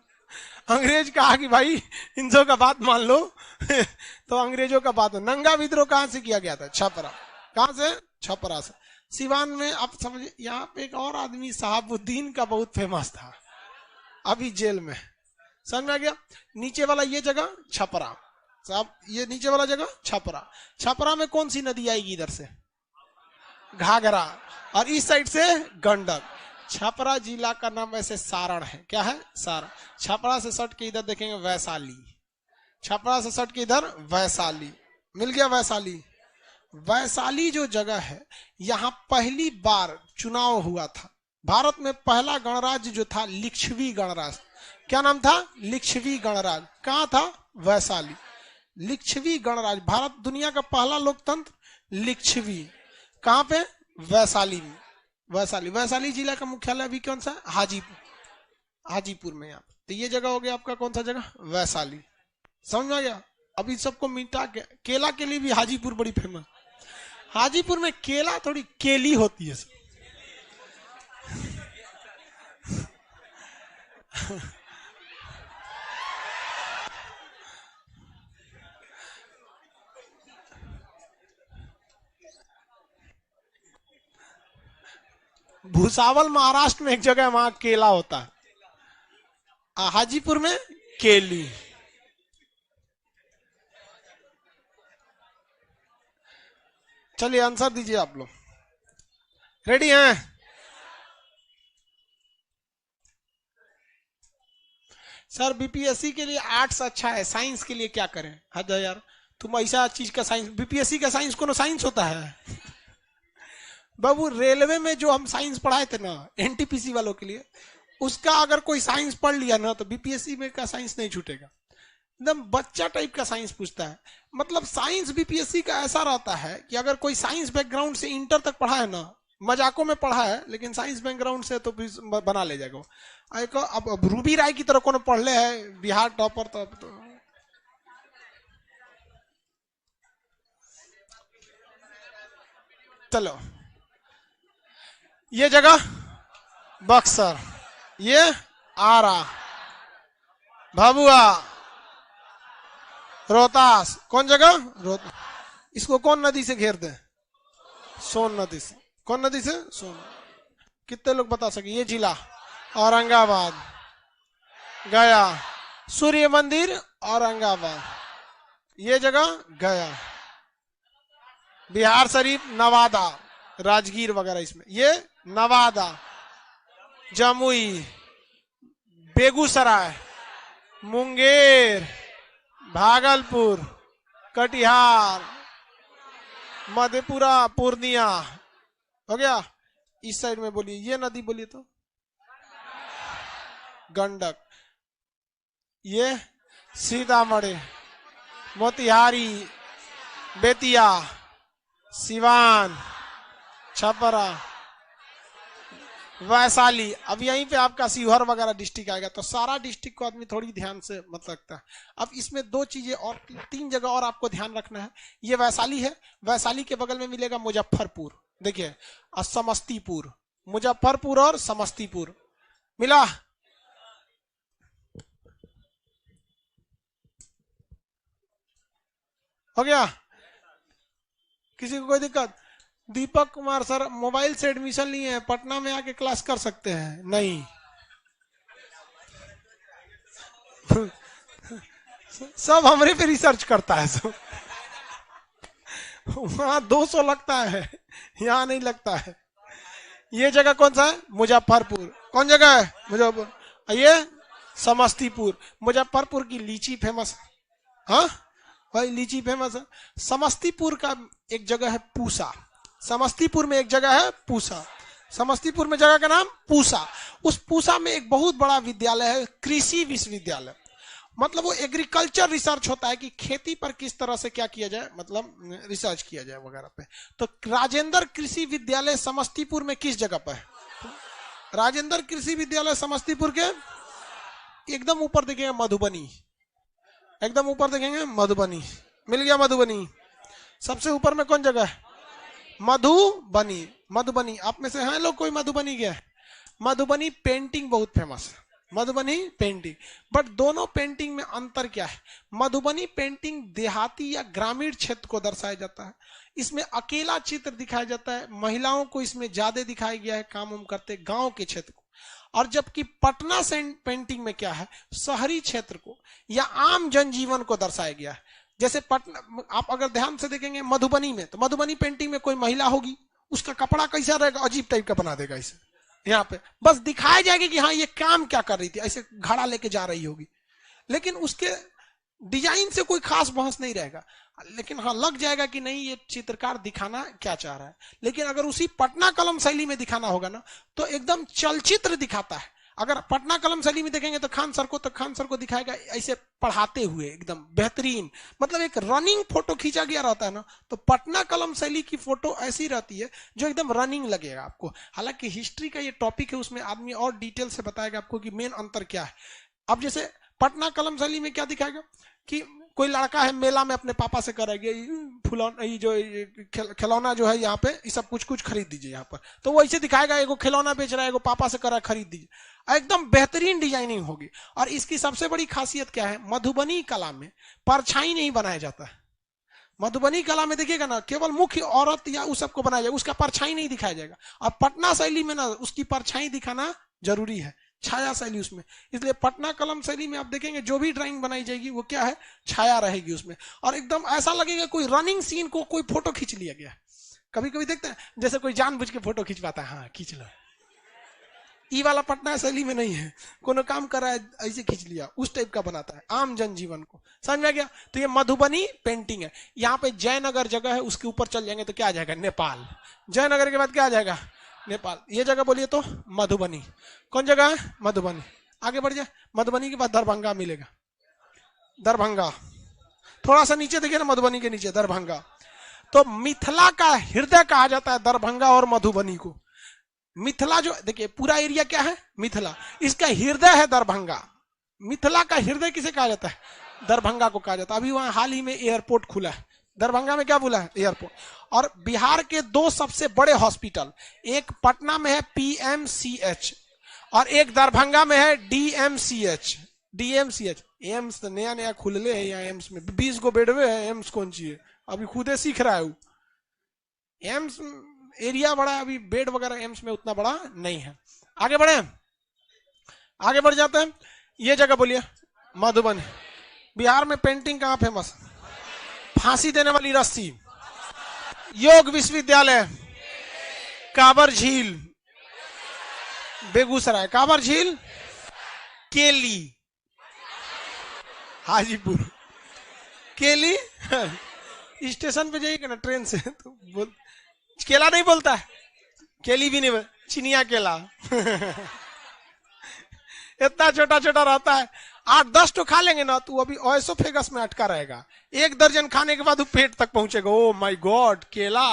अंग्रेज कहा कि भाई इन सब का बात मान लो। तो अंग्रेजों का बात, नंगा विद्रोह कहां से किया गया था? छपरा। कहां से? छपरा से। सिवान में आप समझिए, यहाँ पे एक और आदमी शहाबुद्दीन का बहुत फेमस था, अभी जेल में। समझ में आ गया? नीचे वाला ये जगह छपरा साहब, ये नीचे वाला जगह छपरा। छपरा में कौन सी नदी आएगी? इधर से घाघरा, और इस साइड से गंडक। छपरा जिला का नाम ऐसे सारण है। क्या है? सारण। छपरा से सट के इधर देखेंगे वैशाली। छपरा से सट के इधर वैशाली। मिल गया वैशाली। वैशाली जो जगह है, यहाँ पहली बार चुनाव हुआ था। भारत में पहला गणराज्य जो था लिच्छवी गणराज्य। क्या नाम था? लिच्छवी गणराज्य। कहाँ था? वैशाली। लिच्छवी गणराज्य, भारत दुनिया का पहला लोकतंत्र लिच्छवी। कहाँ पे? वैशाली में। वैशाली। वैशाली जिला का मुख्यालय अभी कौन सा? हाजीपुर। हाजीपुर में यहाँ। तो ये जगह हो गया आपका कौन सा जगह? वैशाली। समझ में आ गया? अभी सबको मिटा के, केला के लिए भी हाजीपुर बड़ी फेमस। हाजीपुर में केला थोड़ी केली होती है। भूसावल महाराष्ट्र में एक जगह है, वहां केला होता है। हाजीपुर में केली। चलिए आंसर दीजिए आप लोग। रेडी हैं? सर बीपीएससी के लिए आर्ट्स अच्छा है, साइंस के लिए क्या करें? हद है यार, तुम ऐसा चीज का साइंस, बीपीएससी का साइंस कोनो साइंस होता है? बाबू रेलवे में जो हम साइंस पढ़ाए थे ना एनटीपीसी वालों के लिए, उसका अगर कोई साइंस पढ़ लिया ना तो बीपीएससी में का साइंस नहीं छूटेगा। एकदम बच्चा टाइप का साइंस पूछता है। मतलब साइंस बीपीएससी का ऐसा रहता है कि अगर कोई साइंस बैकग्राउंड से इंटर तक पढ़ा है ना, मजाकों में पढ़ा है लेकिन साइंस बैकग्राउंड से तो बना ले जाएगा। अब रूबी राय की तरह कौन पढ़ ले है बिहार टॉपर, तो चलो। ये जगह बक्सर, ये आरा, भभुआ, रोहतास। कौन जगह? रोहतास। इसको कौन नदी से घेरते हैं? सोन नदी से। कौन नदी से? सोन। कितने लोग बता सके? ये जिला औरंगाबाद, गया, सूर्य मंदिर औरंगाबाद। ये जगह गया, बिहार शरीफ, नवादा, राजगीर वगैरह इसमें। ये नवादा, जमुई, बेगूसराय, मुंगेर, भागलपुर, कटिहार, मधेपुरा, पूर्णिया, हो गया। इस साइड में बोलिए, ये नदी बोलिए तो गंडक, ये सीतामढ़ी, मोतिहारी, बेतिया, सिवान, छपरा, वैशाली। अब यहीं पे आपका शिवहर वगैरह डिस्ट्रिक्ट आएगा। तो सारा डिस्ट्रिक्ट को आदमी थोड़ी ध्यान से मत रखता है। अब इसमें दो चीजें और, तीन जगह और आपको ध्यान रखना है। ये वैशाली है, वैशाली के बगल में मिलेगा मुजफ्फरपुर, देखिए, और समस्तीपुर, मुजफ्फरपुर और समस्तीपुर मिला। हो गया, किसी को कोई दिक्कत? दीपक कुमार सर, मोबाइल से एडमिशन लिए हैं, पटना में आके क्लास कर सकते हैं? नहीं। सब हमरे पे रिसर्च करता है सब। वहां 200 लगता है, यहाँ नहीं लगता है। ये जगह कौन सा है? मुजफ्फरपुर। कौन जगह है? मुजफ्फरपुर। ये समस्तीपुर। मुजफ्फरपुर की लीची फेमस, हाँ भाई लीची फेमस है। समस्तीपुर का एक जगह है पूसा, समस्तीपुर में एक जगह है पूसा, समस्तीपुर में जगह का नाम पूसा। उस पूसा में एक बहुत बड़ा विद्यालय है, कृषि विश्वविद्यालय। मतलब वो एग्रीकल्चर रिसर्च होता है कि खेती पर किस तरह से क्या किया जाए, मतलब रिसर्च किया जाए वगैरह पे। तो राजेंद्र कृषि विद्यालय समस्तीपुर में किस जगह पर है? राजेंद्र कृषि विद्यालय समस्तीपुर के एकदम ऊपर देखेंगे मधुबनी, एकदम ऊपर देखेंगे मधुबनी, मिल गया मधुबनी। सबसे ऊपर में कौन जगह है? मधुबनी। मधुबनी, आप में से हैं लोग कोई मधुबनी गया है? मधुबनी पेंटिंग बहुत फेमस है, मधुबनी पेंटिंग। बट दोनों पेंटिंग में अंतर क्या है? मधुबनी पेंटिंग देहाती या ग्रामीण क्षेत्र को दर्शाया जाता है, इसमें अकेला चित्र दिखाया जाता है, महिलाओं को इसमें ज्यादा दिखाया गया है काम उम करते गांव के क्षेत्र को। और जबकि पटना से पेंटिंग में क्या है? शहरी क्षेत्र को या आम जनजीवन को दर्शाया गया है। जैसे पटना, आप अगर ध्यान से देखेंगे मधुबनी में, तो मधुबनी पेंटिंग में कोई महिला होगी, उसका कपड़ा कैसा रहेगा? अजीब टाइप का बना देगा इसे, यहाँ पे बस दिखाया जाएगा कि हाँ ये काम क्या कर रही थी, ऐसे घड़ा लेके जा रही होगी, लेकिन उसके डिजाइन से कोई खास बहस नहीं रहेगा। लेकिन हाँ लग जाएगा कि नहीं ये चित्रकार दिखाना क्या चाह रहा है। लेकिन अगर उसी पटना कलम शैली में दिखाना होगा ना, तो एकदम चलचित्र दिखाता है। अगर पटना कलम शैली में देखेंगे तो खान सर को दिखाएगा ऐसे पढ़ाते हुए एकदम बेहतरीन, मतलब एक रनिंग फोटो खींचा गया रहता है ना। तो पटना कलम शैली की फोटो ऐसी रहती है जो एकदम रनिंग लगेगा आपको। हालांकि हिस्ट्री का ये टॉपिक है, उसमें आदमी और डिटेल से बताएगा आपको कि मेन अंतर क्या है। अब जैसे पटना कलम शैली में क्या दिखाएगा कि कोई लड़का है मेला में अपने पापा से करेगा फुलौना, ये जो खिलौना जो है यहाँ पे ये सब कुछ खरीद दीजिए यहाँ पर, तो वो ऐसे दिखाएगा एगो खिलौना बेच रहा है, एगो पापा से कर रहा है खरीद दीजिए, एकदम बेहतरीन डिजाइनिंग होगी। और इसकी सबसे बड़ी खासियत क्या है? मधुबनी कला में परछाई नहीं बनाया जाता है। मधुबनी कला में देखिएगा ना, केवल मुख्य औरत या उस सबको बनाया जाएगा, उसका परछाई नहीं दिखाया जाएगा। और पटना शैली में ना उसकी परछाई दिखाना जरूरी है, छाया शैली उसमें। इसलिए पटना कलम शैली में आप देखेंगे जो भी ड्राइंग बनाई जाएगी वो क्या है? छाया रहेगी उसमें, और एकदम ऐसा लगेगा कोई रनिंग सीन को कोई फोटो खींच लिया गया। कभी कभी देखते हैं जैसे कोई जानबूझ के फोटो खींचवाता है, हाँ खींच लो, ई वाला पटना शैली में नहीं है, कोनो काम कर रहा है ऐसे खींच लिया, उस टाइप का बनाता है आम जनजीवन को। समझ में आ गया? तो ये मधुबनी पेंटिंग है। यहाँ पे जयनगर जगह है, उसके ऊपर चल जाएंगे तो क्या आ जाएगा? नेपाल। जयनगर के बाद क्या आ जाएगा? नेपाल। ये जगह बोलिए तो मधुबनी। कौन जगह है? मधुबनी। आगे बढ़ जाए, मधुबनी के बाद दरभंगा मिलेगा, दरभंगा। थोड़ा सा नीचे देखिए ना, मधुबनी के नीचे दरभंगा। तो मिथिला का हृदय कहा जाता है दरभंगा और मधुबनी को। मिथिला जो देखिए पूरा एरिया क्या है? मिथिला, इसका हृदय है दरभंगा। मिथिला का हृदय किसे कहा जाता है? दरभंगा को कहा जाता है। अभी वहां हाल ही में एयरपोर्ट खुला है दरभंगा में, क्या बोला है? एयरपोर्ट। और बिहार के दो सबसे बड़े हॉस्पिटल, एक पटना में है PMCH और एक दरभंगा में है DMCH। एम्स नया नया खुलले है यहाँ, एम्स में 20 गो बेडवे है, एम्स कौन चाहिए, अभी खुदे सीख रहा है वो। एम्स एरिया बड़ा, अभी बेड वगैरह एम्स में उतना बड़ा नहीं है। आगे बढ़े, आगे बढ़ जाते हैं। ये जगह बोलिए मधुबनी। बिहार में पेंटिंग कहाँ फेमस? फांसी देने वाली रस्सी, योग विश्वविद्यालय, काबर झील बेगूसराय, काबर झील, केली हाजीपुर, केली स्टेशन पे जाइएगा ना ट्रेन से तो बोल, केला नहीं बोलता है, केली भी नहीं, चिनिया केला इतना छोटा छोटा रहता है, 8-10 तो खा लेंगे ना तो अभी ओएसोफेगस में अटका रहेगा, 1 दर्जन खाने के बाद वो पेट तक पहुंचेगा। ओ माय गॉड, केला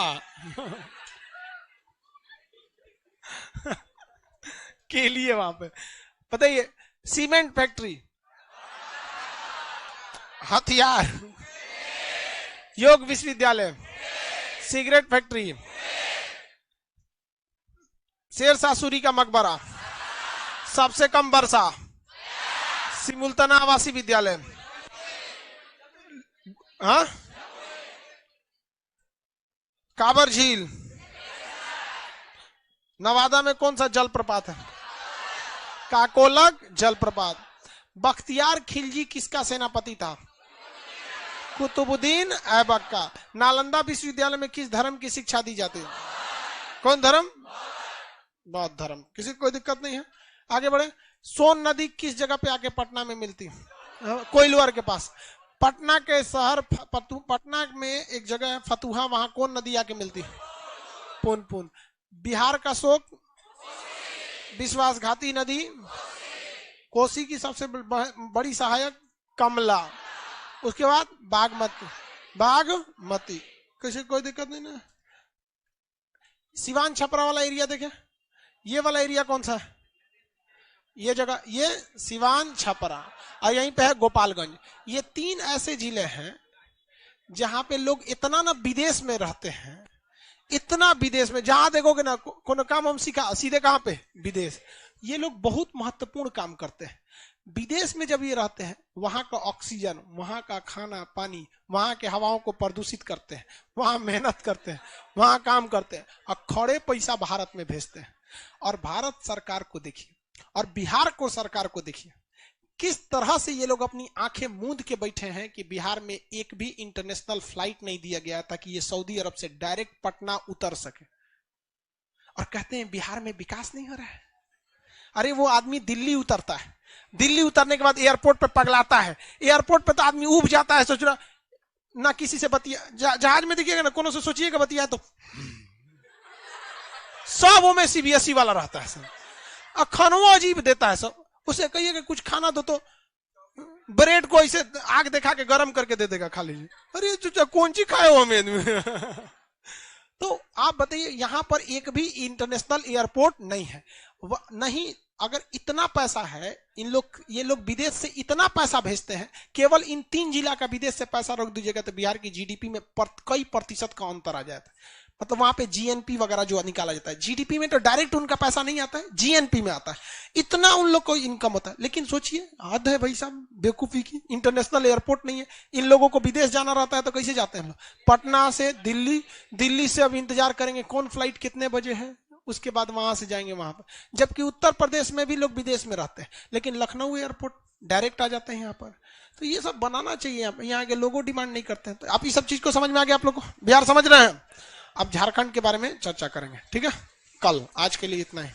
केली है वहां पे। पता है सीमेंट फैक्ट्री, हथियार, योग विश्वविद्यालय, सिगरेट फैक्ट्री, शेरशाह सूरी का मकबरा, सबसे कम वर्षा, सिमुलतना आवासीय विद्यालय, हाँ, काबर झील, नवादा में कौन सा जलप्रपात है? काकोलक जलप्रपात। बख्तियार खिलजी किसका सेनापति था? कुतुबुद्दीन ऐबक का। नालंदा विश्वविद्यालय में किस धर्म की शिक्षा दी जाती है? कौन धर्म? बौद्ध धर्म। किसी को कोई दिक्कत नहीं है, आगे बढ़े। सोन नदी किस जगह पे आके पटना में मिलती है? कोइलवर के पास। पटना के शहर पटना में एक जगह है फतुहा, वहां कौन नदी आके मिलती है? पुनपुन। बिहार का शोक, विश्वासघाती नदी, कोसी की सबसे बड़ी सहायक कमला, उसके बाद बागमती। किसी कोई दिक्कत नहीं ना। सिवान छपरा वाला एरिया देखे, ये वाला एरिया कौन सा है? ये जगह, ये सिवान छपरा, और यहीं पे है गोपालगंज। ये 3 ऐसे जिले हैं जहां पे लोग इतना ना विदेश में रहते हैं, इतना विदेश में, जहां देखोगे ना कोनो काम हम सीखा सीधे कहां पे? विदेश। ये लोग बहुत महत्वपूर्ण काम करते हैं विदेश में। जब ये रहते हैं, वहां का ऑक्सीजन, वहां का खाना पानी, वहां के हवाओं को प्रदूषित करते हैं, वहां मेहनत करते हैं, वहां काम करते हैं, और खड़े पैसा भारत में भेजते हैं। और भारत सरकार को देखिए, और बिहार को सरकार को देखिए, किस तरह से ये लोग अपनी आंखें मूंद के बैठे हैं कि बिहार में एक भी इंटरनेशनल फ्लाइट नहीं दिया गया ताकि ये सऊदी अरब से डायरेक्ट पटना उतर सके। और कहते हैं बिहार में विकास नहीं हो रहा है। अरे वो आदमी दिल्ली उतरता है, दिल्ली उतरने के बाद एयरपोर्ट पे पगलाता है, एयरपोर्ट पे तो आदमी उब जाता है, सोच रहा ना किसी से बतिया। जहाज में देखिएगा ना, कोनो से सोचिएगा बतिया तो सब वो में सीबीएसई वाला रहता है, और खानवा अजीब देता है सब। उसे कहिए कि कुछ खाना दो तो ब्रेड को ऐसे आग दिखा के गरम करके दे देगा, खा लीजिए। अरे चुचा कौन सी खाए हो हमें तो आप बताइए, यहां पर एक भी इंटरनेशनल एयरपोर्ट नहीं है। नहीं, अगर इतना पैसा है, ये लोग विदेश से इतना पैसा भेजते हैं, केवल इन 3 जिला का विदेश से पैसा रोक दीजिएगा तो बिहार की जीडीपी में कई प्रतिशत का अंतर आ जाता है। मतलब वहां पे जीएनपी वगैरह जो निकाला जाता है, जीडीपी में तो डायरेक्ट उनका पैसा नहीं आता है, जीएनपी में आता है, इतना उन लोग को इनकम होता है। लेकिन सोचिए, हद है भाई साहब बेवकूफी की। इंटरनेशनल एयरपोर्ट नहीं है, इन लोगों को विदेश जाना रहता है तो कैसे जाते हैं हम लोग? पटना से दिल्ली, दिल्ली से अब इंतजार करेंगे कौन फ्लाइट कितने बजे है, उसके बाद वहां से जाएंगे वहां पर। जबकि उत्तर प्रदेश में भी लोग विदेश में रहते हैं, लेकिन लखनऊ एयरपोर्ट डायरेक्ट आ जाते हैं यहाँ पर। तो ये सब बनाना चाहिए, यहाँ के लोगों डिमांड नहीं करते हैं। तो आप ये सब चीज को समझ में आ गया आप लोग को? बिहार समझ रहे हैं? अब झारखंड के बारे में चर्चा करेंगे, ठीक है, कल। आज के लिए इतना ही।